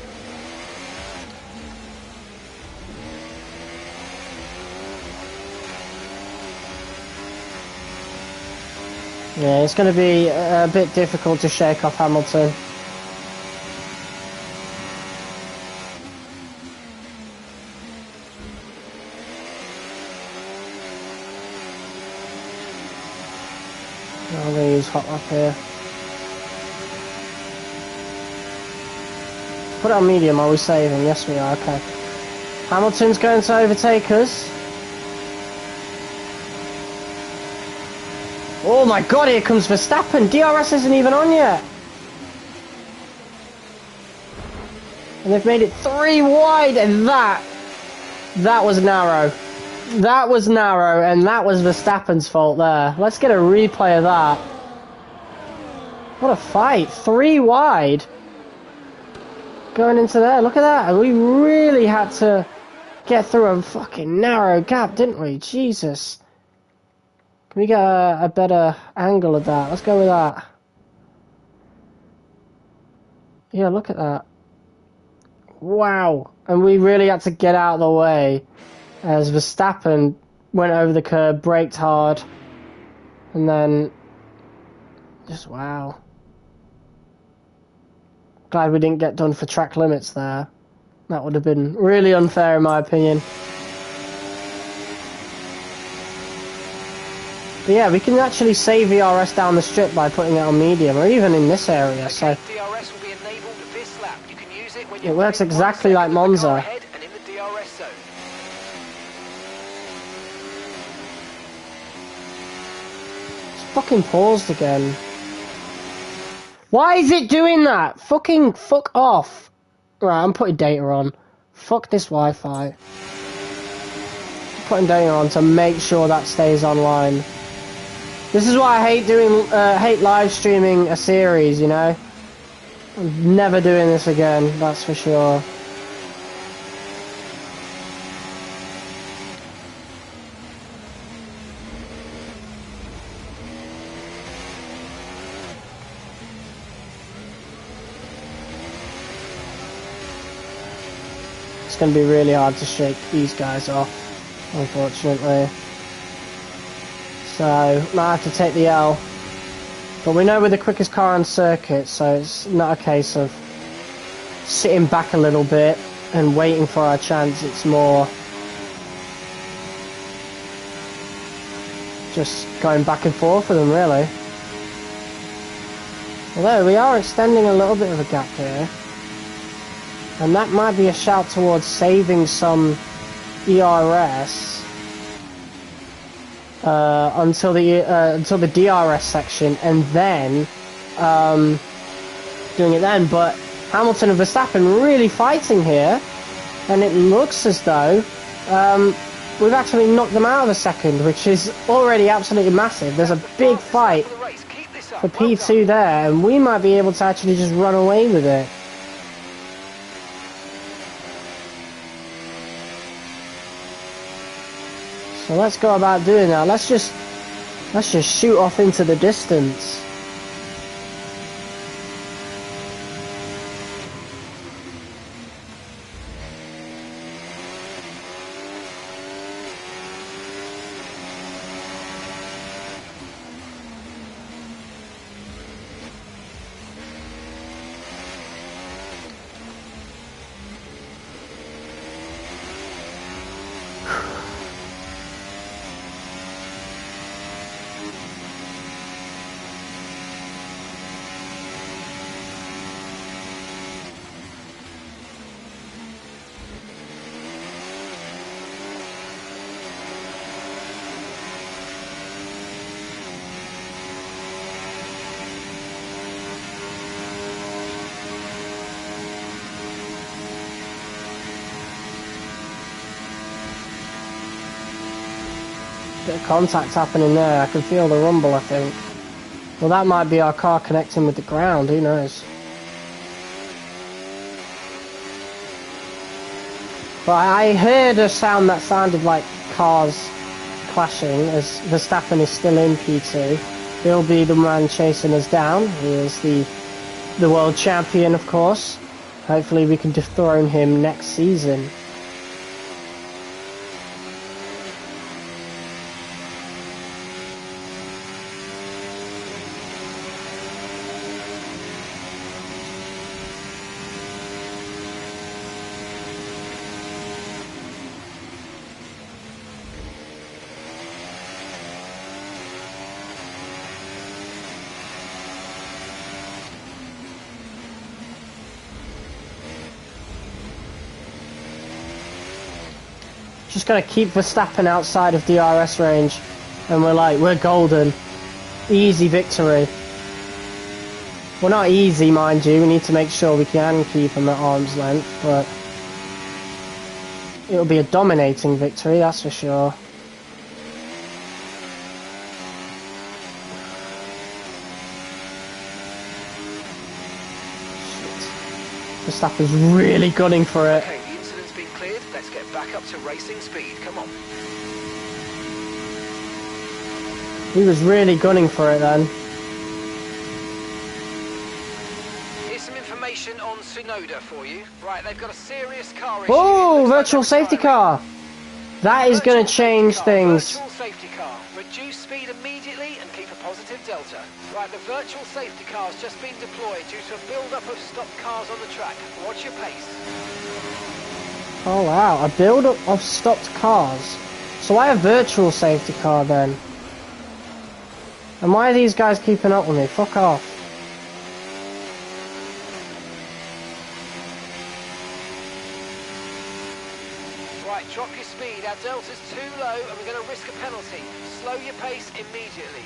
Yeah, it's going to be a bit difficult to shake off Hamilton. I'm going to use hot lap here. Put it on medium, are we saving? Yes we are, okay. Hamilton's going to overtake us. Oh my god, here comes Verstappen! DRS isn't even on yet! And they've made it 3 wide, and that was narrow. That was narrow, and that was Verstappen's fault there. Let's get a replay of that. What a fight. 3 wide. Going into there, look at that. We really had to get through a fucking narrow gap, didn't we? Jesus. Can we get a better angle of that? Let's go with that. Yeah, look at that. Wow. And we really had to get out of the way as Verstappen went over the curb, braked hard, and then just wow. Glad we didn't get done for track limits there. That would have been really unfair in my opinion. But yeah, we can actually save DRS down the strip by putting it on medium, or even in this area, so DRS will be enabled this lap. You can use it when it works exactly like Monza. And in the DRS zone. It's fucking paused again. Why is it doing that? Fucking fuck off. Right, I'm putting data on. Fuck this Wi-Fi. Putting data on to make sure that stays online. This is why I hate doing, hate live streaming a series, you know? I'm never doing this again, that's for sure. It's going to be really hard to shake these guys off, unfortunately. So, might have to take the L. But we know we're the quickest car on circuit, so it's not a case of sitting back a little bit and waiting for our chance. It's more just going back and forth with them, really. Although we are extending a little bit of a gap here. And that might be a shout towards saving some ERS until the DRS section, and then doing it then. But Hamilton and Verstappen really fighting here, and it looks as though we've actually knocked them out of a second, which is already absolutely massive. There's a big fight for P2 there, and we might be able to actually just run away with it. So let's go about doing that. Let's just shoot off into the distance. Bit of contact happening there. I can feel the rumble, I think. Well, that might be our car connecting with the ground. Who knows? But I heard a sound that sounded like cars clashing, as Verstappen is still in P2. He'll be the man chasing us down. He is the world champion, of course. Hopefully we can dethrone him next season. Just gotta keep Verstappen outside of DRS range, and we're golden. Easy victory. Well, not easy, mind you. We need to make sure we can keep him at arm's length, but it'll be a dominating victory, that's for sure. Verstappen's really gunning for it. Okay, the incident's been cleared. Let's get back up to racing speed. Come on. He was really gunning for it then. Here's some information on Tsunoda for you. Right, they've got a serious car issue. Oh, virtual safety car. That is going to change things. Virtual safety car. Reduce speed immediately and keep a positive delta. Right, the virtual safety car has just been deployed due to a build-up of stopped cars on the track. Watch your pace. Oh wow, a build-up of stopped cars. So why a virtual safety car then? And why are these guys keeping up with me? Fuck off. Right, drop your speed. Our delta's too low and we're going to risk a penalty. Slow your pace immediately.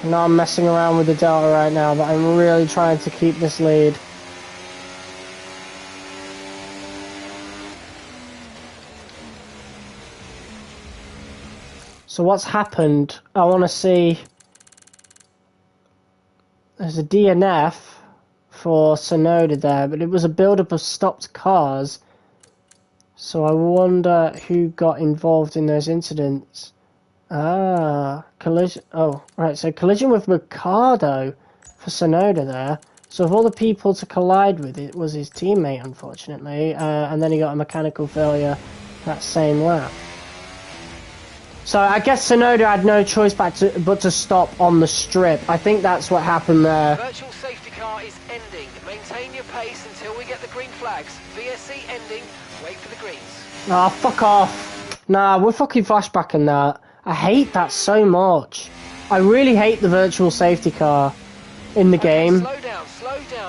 I know I'm messing around with the delta right now, but I'm really trying to keep this lead. So what's happened? I want to see. There's a DNF for Tsunoda there, but it was a build-up of stopped cars. So I wonder who got involved in those incidents. Ah, collision. Oh, right. So collision with Ricardo for Tsunoda there. So of all the people to collide with, it was his teammate, unfortunately. And then he got a mechanical failure that same lap. So I guess Tsunoda had no choice but to stop on the strip. I think that's what happened there. Virtual safety car is ending. Maintain your pace until we get the green flags. VSC ending. Wait for the greens. Ah, fuck off. Nah, we're fucking flashbacking that. I hate that so much. I really hate the virtual safety car in the game. Slow down.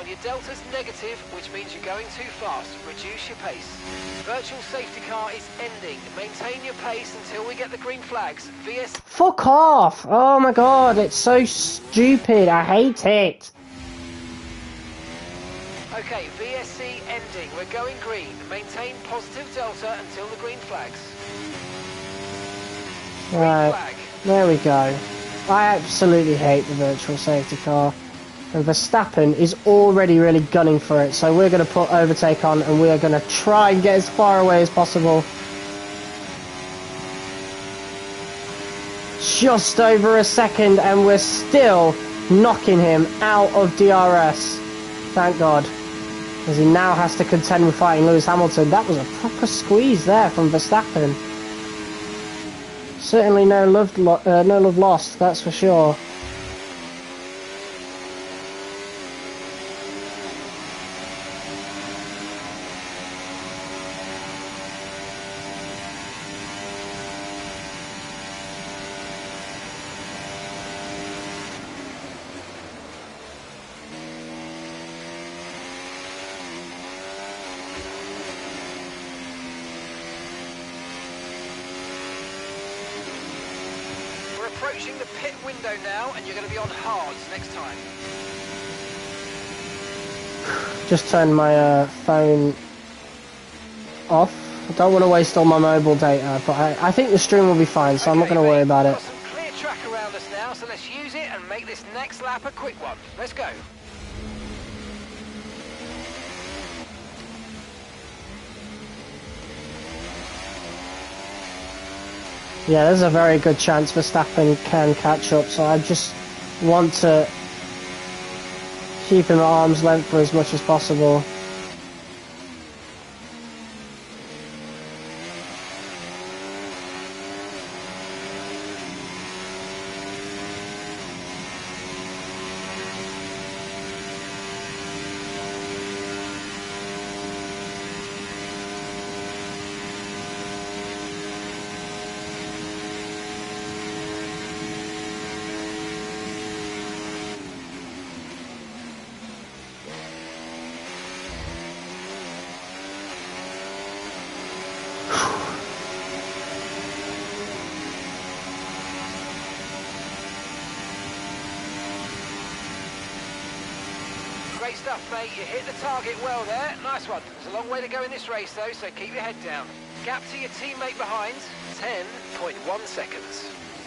Your delta's negative, which means you're going too fast. Reduce your pace. Virtual safety car is ending. Maintain your pace until we get the green flags. Fuck off! Oh my god, it's so stupid. I hate it. Okay, VSC ending. We're going green. Maintain positive delta until the green flags. Right, there we go. I absolutely hate the virtual safety car. And Verstappen is already really gunning for it, so we're going to put overtake on and we're going to try and get as far away as possible. Just over a second and we're still knocking him out of DRS. Thank God. As he now has to contend with fighting Lewis Hamilton. That was a proper squeeze there from Verstappen. Certainly no love lost, that's for sure. Approaching the pit window now, and you're going to be on hards next time. Just turned my phone off. I don't want to waste all my mobile data, but I think the stream will be fine, so I'm not going to worry about it. Got some clear track around us now, so let's use it and make this next lap a quick one. Let's go. Yeah, there's a very good chance Verstappen can catch up, so I just want to keep him at arm's length for as much as possible. Great stuff, mate. You hit the target well there. Nice one. There's a long way to go in this race, though, so keep your head down. Gap to your teammate behind, 10.1 seconds.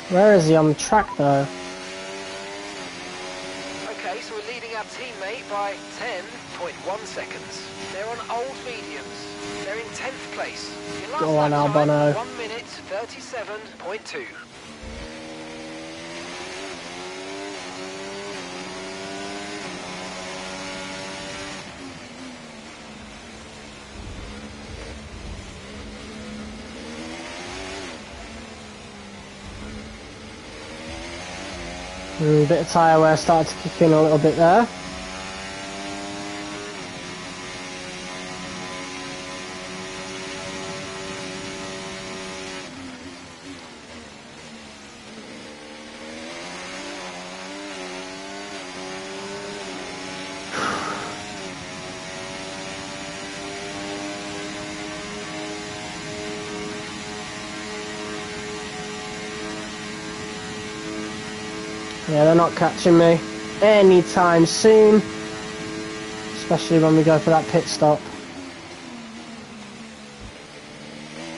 Where is he on the track, though? Okay, so we're leading our teammate by 10.1 seconds. They're on old mediums. They're in 10th place. Your last Go on, lap time, Albano. 1 minute 37.2. Bit of tyre wear started to kick in a little bit there. Yeah, they're not catching me anytime soon, especially when we go for that pit stop.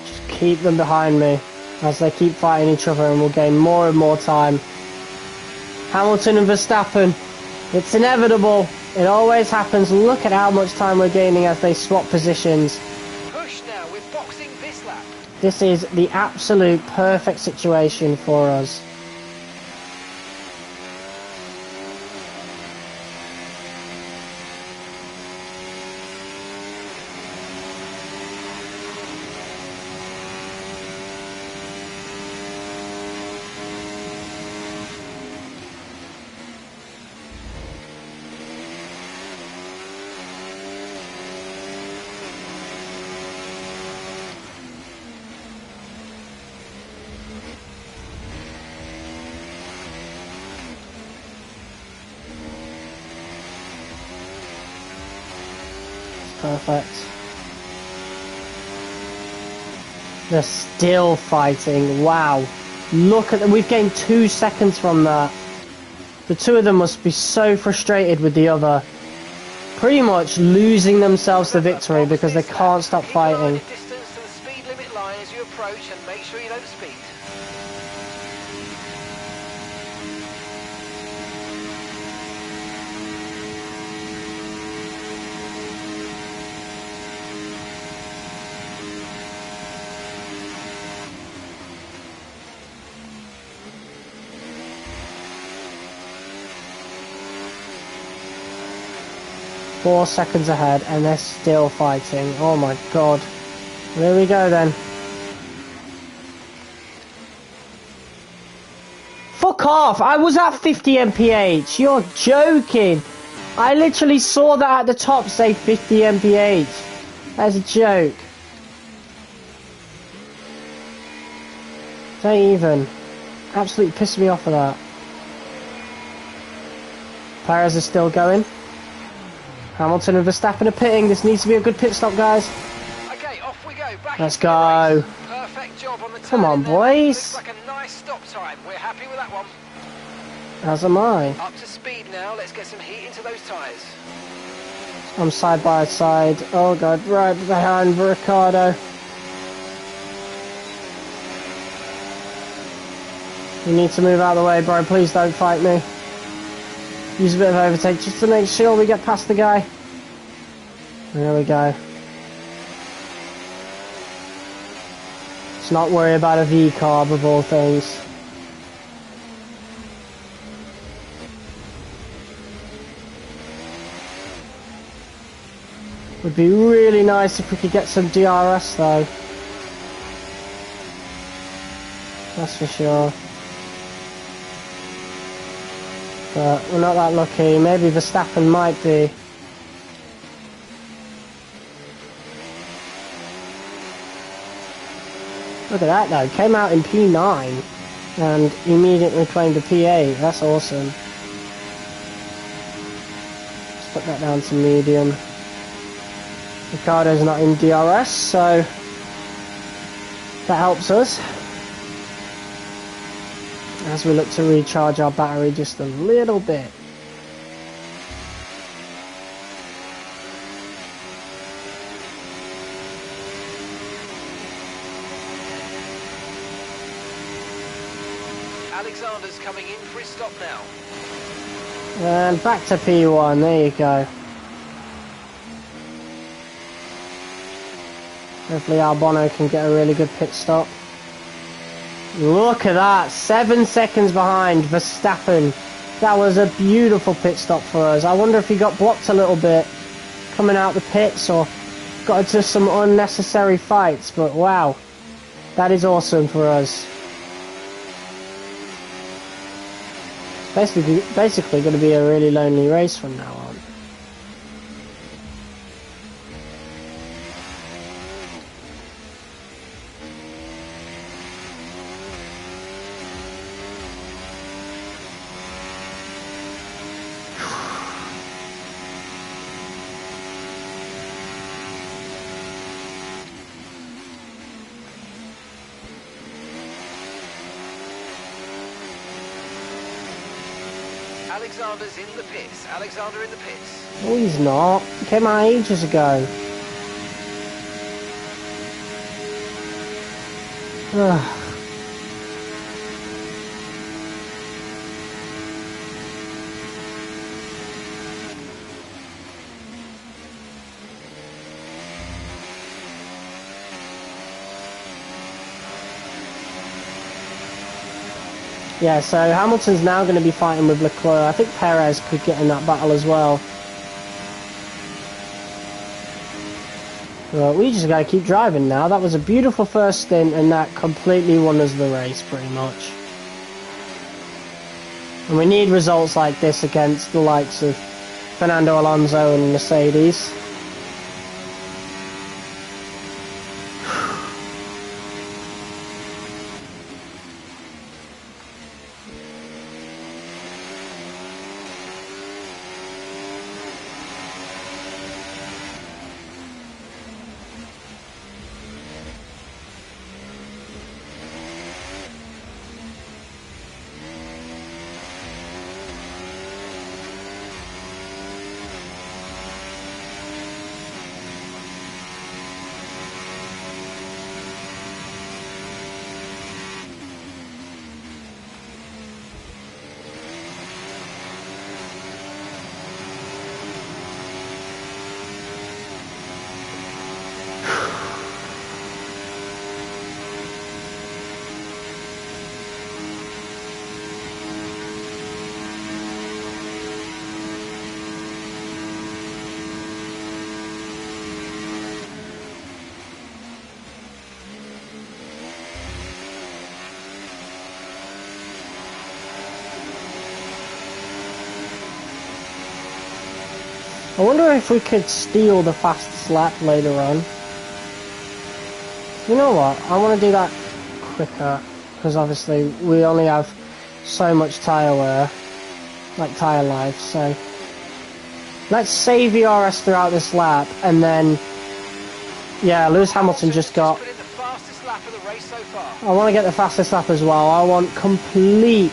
Just keep them behind me as they keep fighting each other, and we'll gain more and more time. Hamilton and Verstappen, it's inevitable. It always happens. Look at how much time we're gaining as they swap positions. Push now, we're boxing this lap. This is the absolute perfect situation for us. Perfect. They're still fighting. Wow. Look at them. We've gained 2 seconds from that. The two of them must be so frustrated with the other. Pretty much losing themselves the victory because they can't stop fighting. Keep an eye on the distance to the speed limit line as you approach, and make sure you don't speed. Four seconds ahead, and they're still fighting. Oh my god. There we go then. Fuck off! I was at 50 mph. You're joking. I literally saw that at the top say 50 mph. That's a joke. Don't even. Absolutely pissed me off for that. Perez is still going. Hamilton and Verstappen are pitting. This needs to be a good pit stop, guys. Okay, off we go. Back Let's into the go. race. Perfect job on the turn. Come on, in there. boys. Looks like a nice stop time. We're happy with that one. As am I. Up to speed now. Let's get some heat into those tyres. I'm side by side. Oh god, right behind Ricardo. You need to move out of the way, bro. Please don't fight me. Use a bit of overtake just to make sure we get past the guy. There we go. Let's not worry about a V-carb of all things. Would be really nice if we could get some DRS though. That's for sure. But we're not that lucky. Maybe Verstappen might be. Look at that though. Came out in P9 and immediately claimed a P8. That's awesome. Let's put that down to medium. Ricardo's not in DRS, so that helps us as we look to recharge our battery just a little bit. Alexander's coming in for his stop now. And back to P1, there you go. Hopefully Albano can get a really good pit stop. Look at that, 7 seconds behind Verstappen. That was a beautiful pit stop for us. I wonder if he got blocked a little bit coming out the pits or got into some unnecessary fights, but wow, that is awesome for us. Basically going to be a really lonely race from now on. Alexander's in the pits. Alexander in the pits. Oh, he's not. He came out ages ago. Ugh. Yeah, so Hamilton's now going to be fighting with Leclerc. I think Perez could get in that battle as well. But we just got to keep driving now. That was a beautiful first stint, and that completely won us the race, pretty much. And we need results like this against the likes of Fernando Alonso and Mercedes. I wonder if we could steal the fastest lap later on. You know what? I want to do that quicker, because obviously we only have so much tyre wear, like tyre life, so let's save ERS throughout this lap, and then, yeah, Lewis Hamilton just got... Put in the fastest lap of the race so far. I want to get the fastest lap as well. I want complete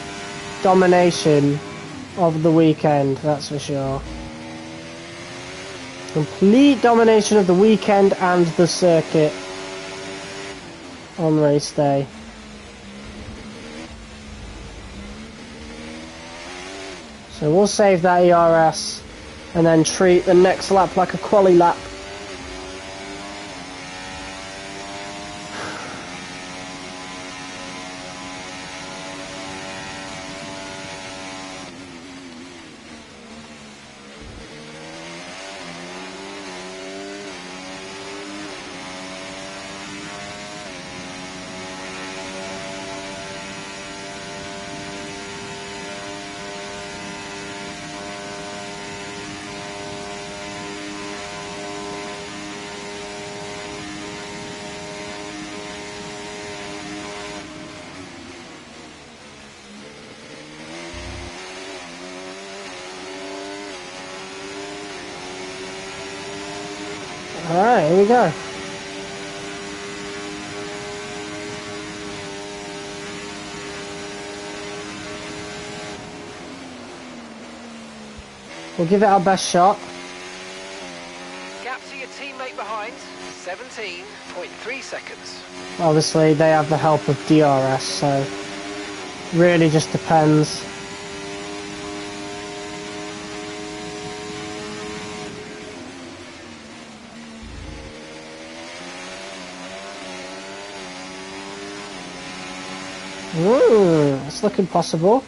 domination of the weekend, that's for sure. Complete domination of the weekend and the circuit on race day. So we'll save that ERS and then treat the next lap like a quali lap. Alright, here we go. We'll give it our best shot. Gap to your teammate behind, 17.3 seconds. Obviously, they have the help of DRS, so really just depends. It's looking possible.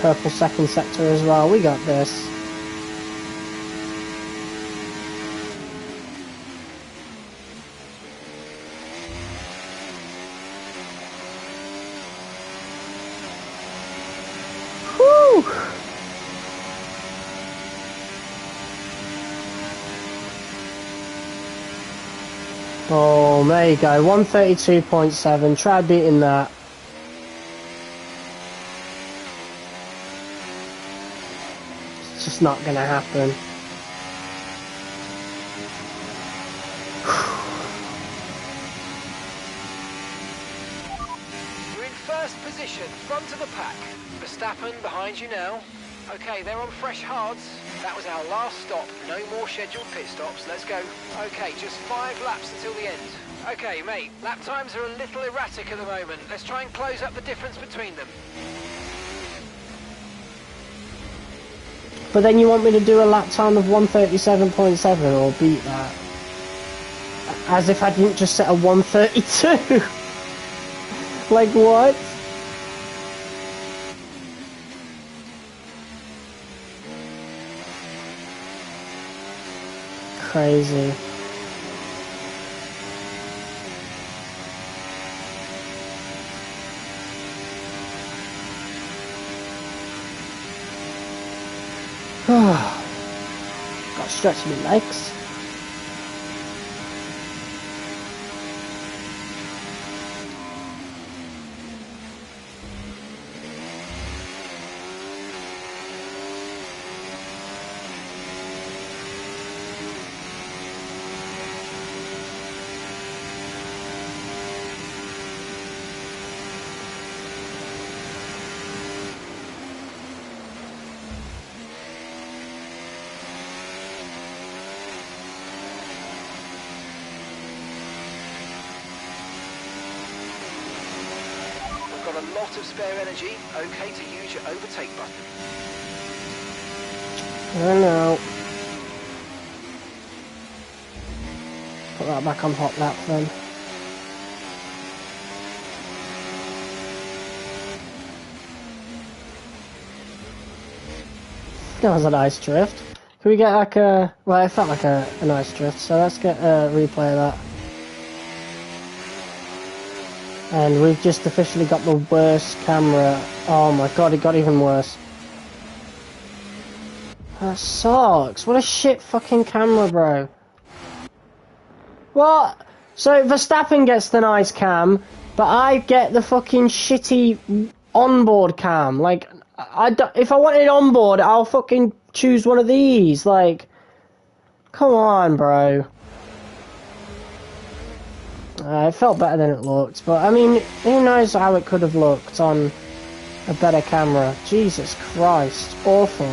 Purple second sector as well. We got this. Whew. Oh, there you go. 132.7. Try beating that. It's just not gonna happen. You're in first position, front of the pack. Verstappen behind you now. Okay, they're on fresh hards. That was our last stop. No more scheduled pit stops. Let's go. Okay, just 5 laps until the end. Okay, mate, lap times are a little erratic at the moment. Let's try and close up the difference between them. But then you want me to do a lap time of 137.7 or beat that? As if I didn't just set a 132. Like what? Crazy. Got to stretch my legs. Got a lot of spare energy. Okay to use your overtake button. I know. Put that back on hot lap then. That was a nice drift. Can we get like a... Well, it felt like a nice drift, so let's get a replay of that. And we've just officially got the worst camera. Oh my god, it got even worse. That sucks. What a shit fucking camera, bro. What? So Verstappen gets the nice cam, but I get the fucking shitty onboard cam. Like, if I wanted onboard, I'll fucking choose one of these. Like, come on, bro. It felt better than it looked, but I mean, who knows how it could have looked on a better camera. Jesus Christ, awful.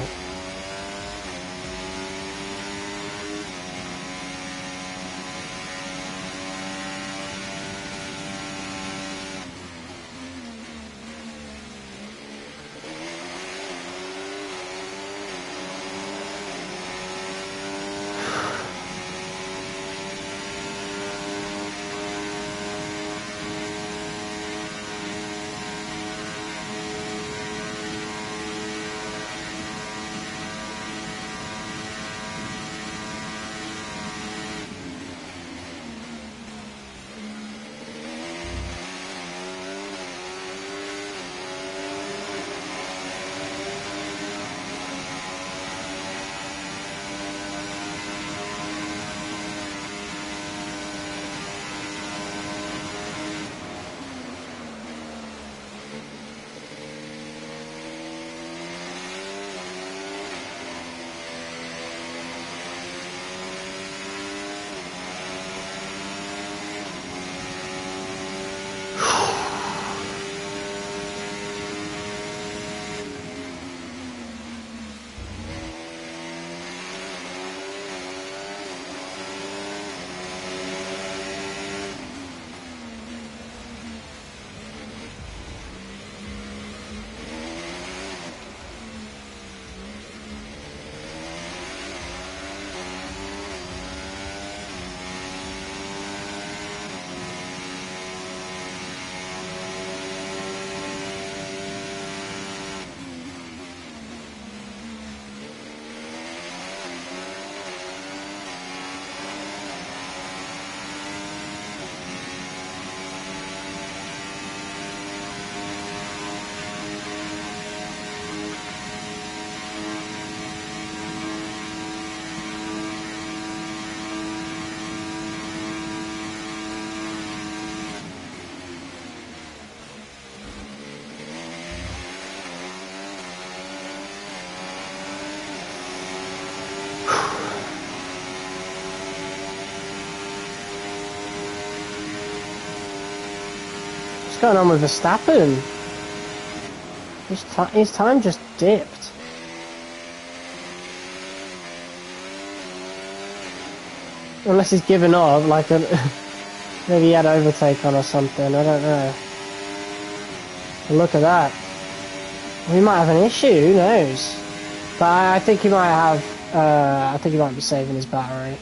going on with Verstappen? His time just dipped. Unless he's given up, like maybe he had overtake on or something, I don't know. But look at that. We might have an issue, who knows? But I think he might have, I think he might be saving his battery.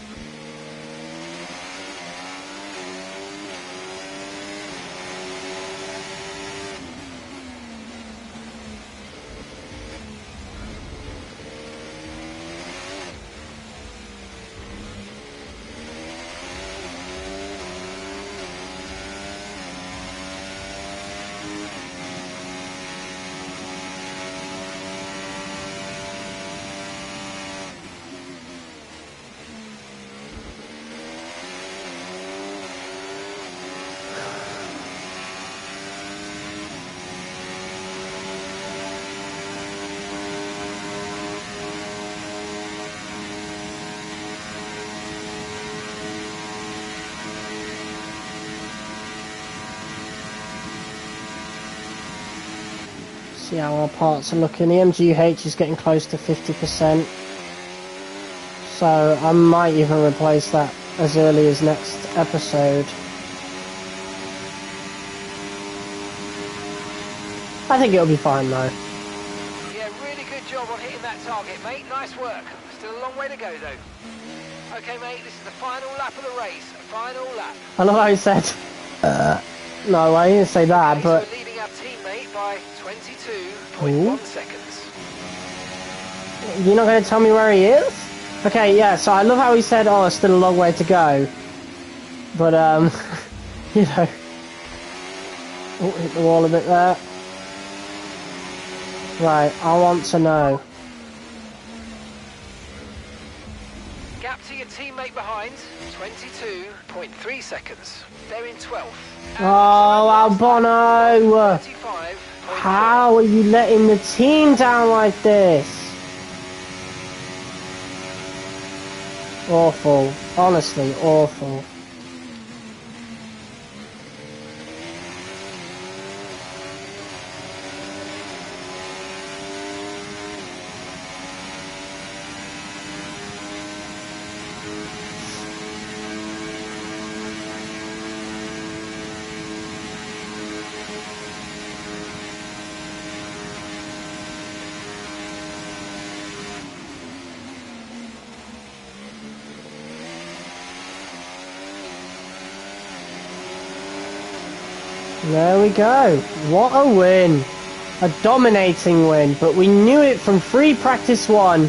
See how our parts are looking. The MGH is getting close to 50%. So I might even replace that as early as next episode. I think it'll be fine though. Yeah, really good job on hitting that target, mate. Nice work. Still a long way to go though. Okay, mate, this is the final lap of the race. Final lap. I love how he said, no, I didn't say that, Okay, but... so we're leading our teammate by 22.1 seconds. You're not going to tell me where he is? Okay, yeah, so I love how he said, oh, it's still a long way to go. But, you know... Oh, hit the wall a bit there. Right, I want to know. Gap to your teammate behind, 22.3 seconds. They're in 12th. Oh, Albano! 35. How are you letting the team down like this? Awful. Honestly, awful. There we go. What a win. A dominating win, but we knew it from free practice one.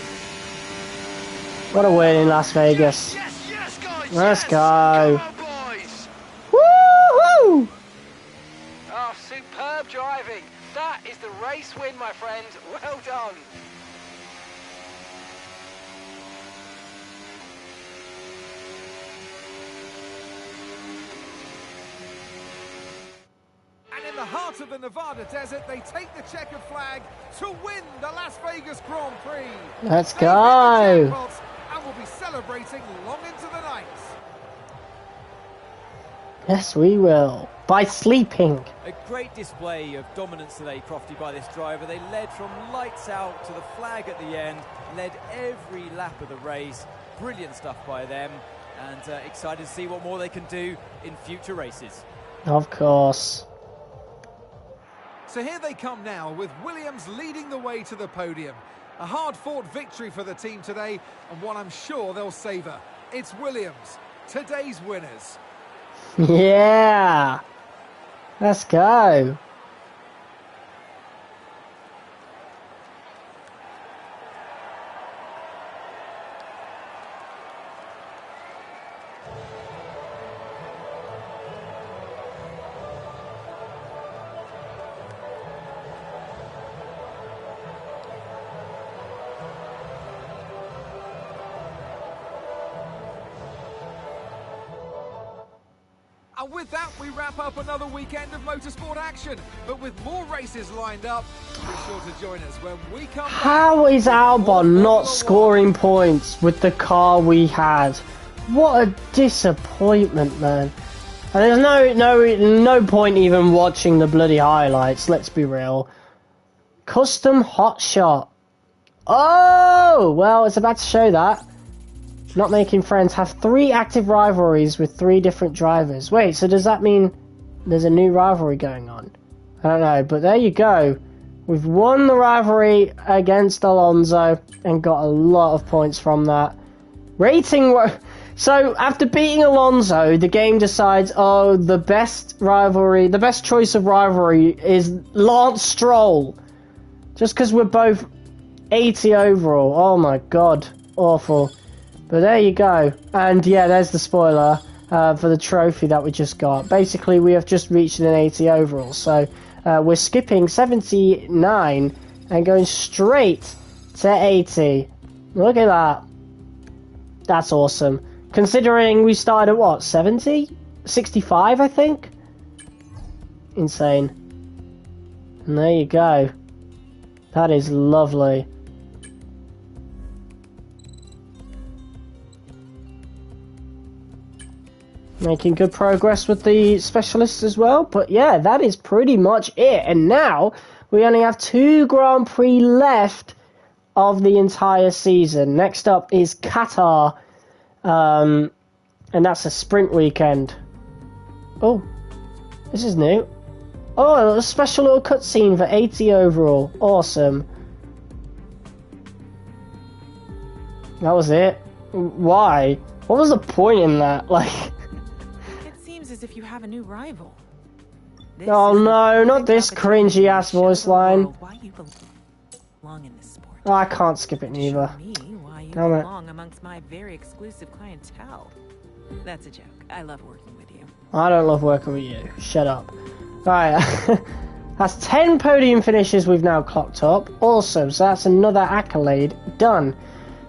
What a win in Las Vegas. Yes, guys, Let's yes. go. Come on, boys. Woo-hoo! Oh, superb driving. That is the race win, my friend. Well done. And in the heart of the Nevada desert, they take the checkered flag to win the Las Vegas Grand Prix. Let's They've go. hit the jackpot and will be celebrating long into the night. Yes, we will. By sleeping. A great display of dominance today, Crofty, by this driver. They led from lights out to the flag at the end, led every lap of the race. Brilliant stuff by them, and excited to see what more they can do in future races. Of course. So here they come now, with Williams leading the way to the podium. A hard-fought victory for the team today, and one I'm sure they'll savour. It's Williams, today's winners. Yeah. Let's go. And with that, we wrap up another weekend of motorsport action. But with more races lined up, be sure to join us when we come back. How is Albon not scoring points with the car we had? What a disappointment, man. And there's no point even watching the bloody highlights, let's be real. Custom hotshot. Oh! Well, it's about to show that. Not making friends. Have 3 active rivalries with 3 different drivers. Wait, so does that mean there's a new rivalry going on? I don't know, but there you go. We've won the rivalry against Alonso and got a lot of points from that. Rating... So, after beating Alonso, the game decides, oh, the best choice of rivalry is Lance Stroll. Just because we're both 80 overall. Oh my god. Awful. But there you go. And yeah, there's the spoiler for the trophy that we just got. Basically, we have just reached an 80 overall. So, we're skipping 79 and going straight to 80. Look at that. That's awesome. Considering we started at what, 70? 65, I think? Insane. And there you go. That is lovely. Making good progress with the specialists as well. But yeah, that is pretty much it. And now we only have 2 Grand Prix left of the entire season. Next up is Qatar. And that's a sprint weekend. Oh, this is new. Oh, a special little cutscene for 80 overall. Awesome. That was it. Why? What was the point in that? Like... It seems as if you have a new rival. Oh no, not this cringy ass voice line. Why you belong in this sport. Oh, I can't skip it neither. You Damn it. belong amongst my very exclusive clientele. That's a joke. I love working with you. I don't love working with you. Shut up. Right, that's 10 podium finishes we've now clocked up. Awesome, so that's another accolade done.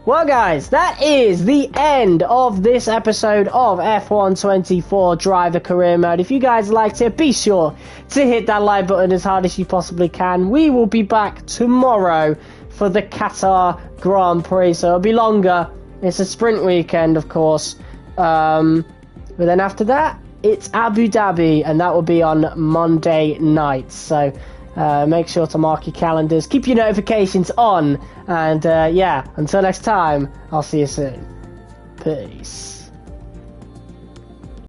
Well guys, that is the end of this episode of F1 24 Driver Career Mode. If you guys liked it, be sure to hit that like button as hard as you possibly can. We will be back tomorrow for the Qatar Grand Prix, so it'll be longer. It's a sprint weekend, of course. But then after that, it's Abu Dhabi, and that will be on Monday night. So make sure to mark your calendars, keep your notifications on, and yeah, until next time, I'll see you soon. Peace.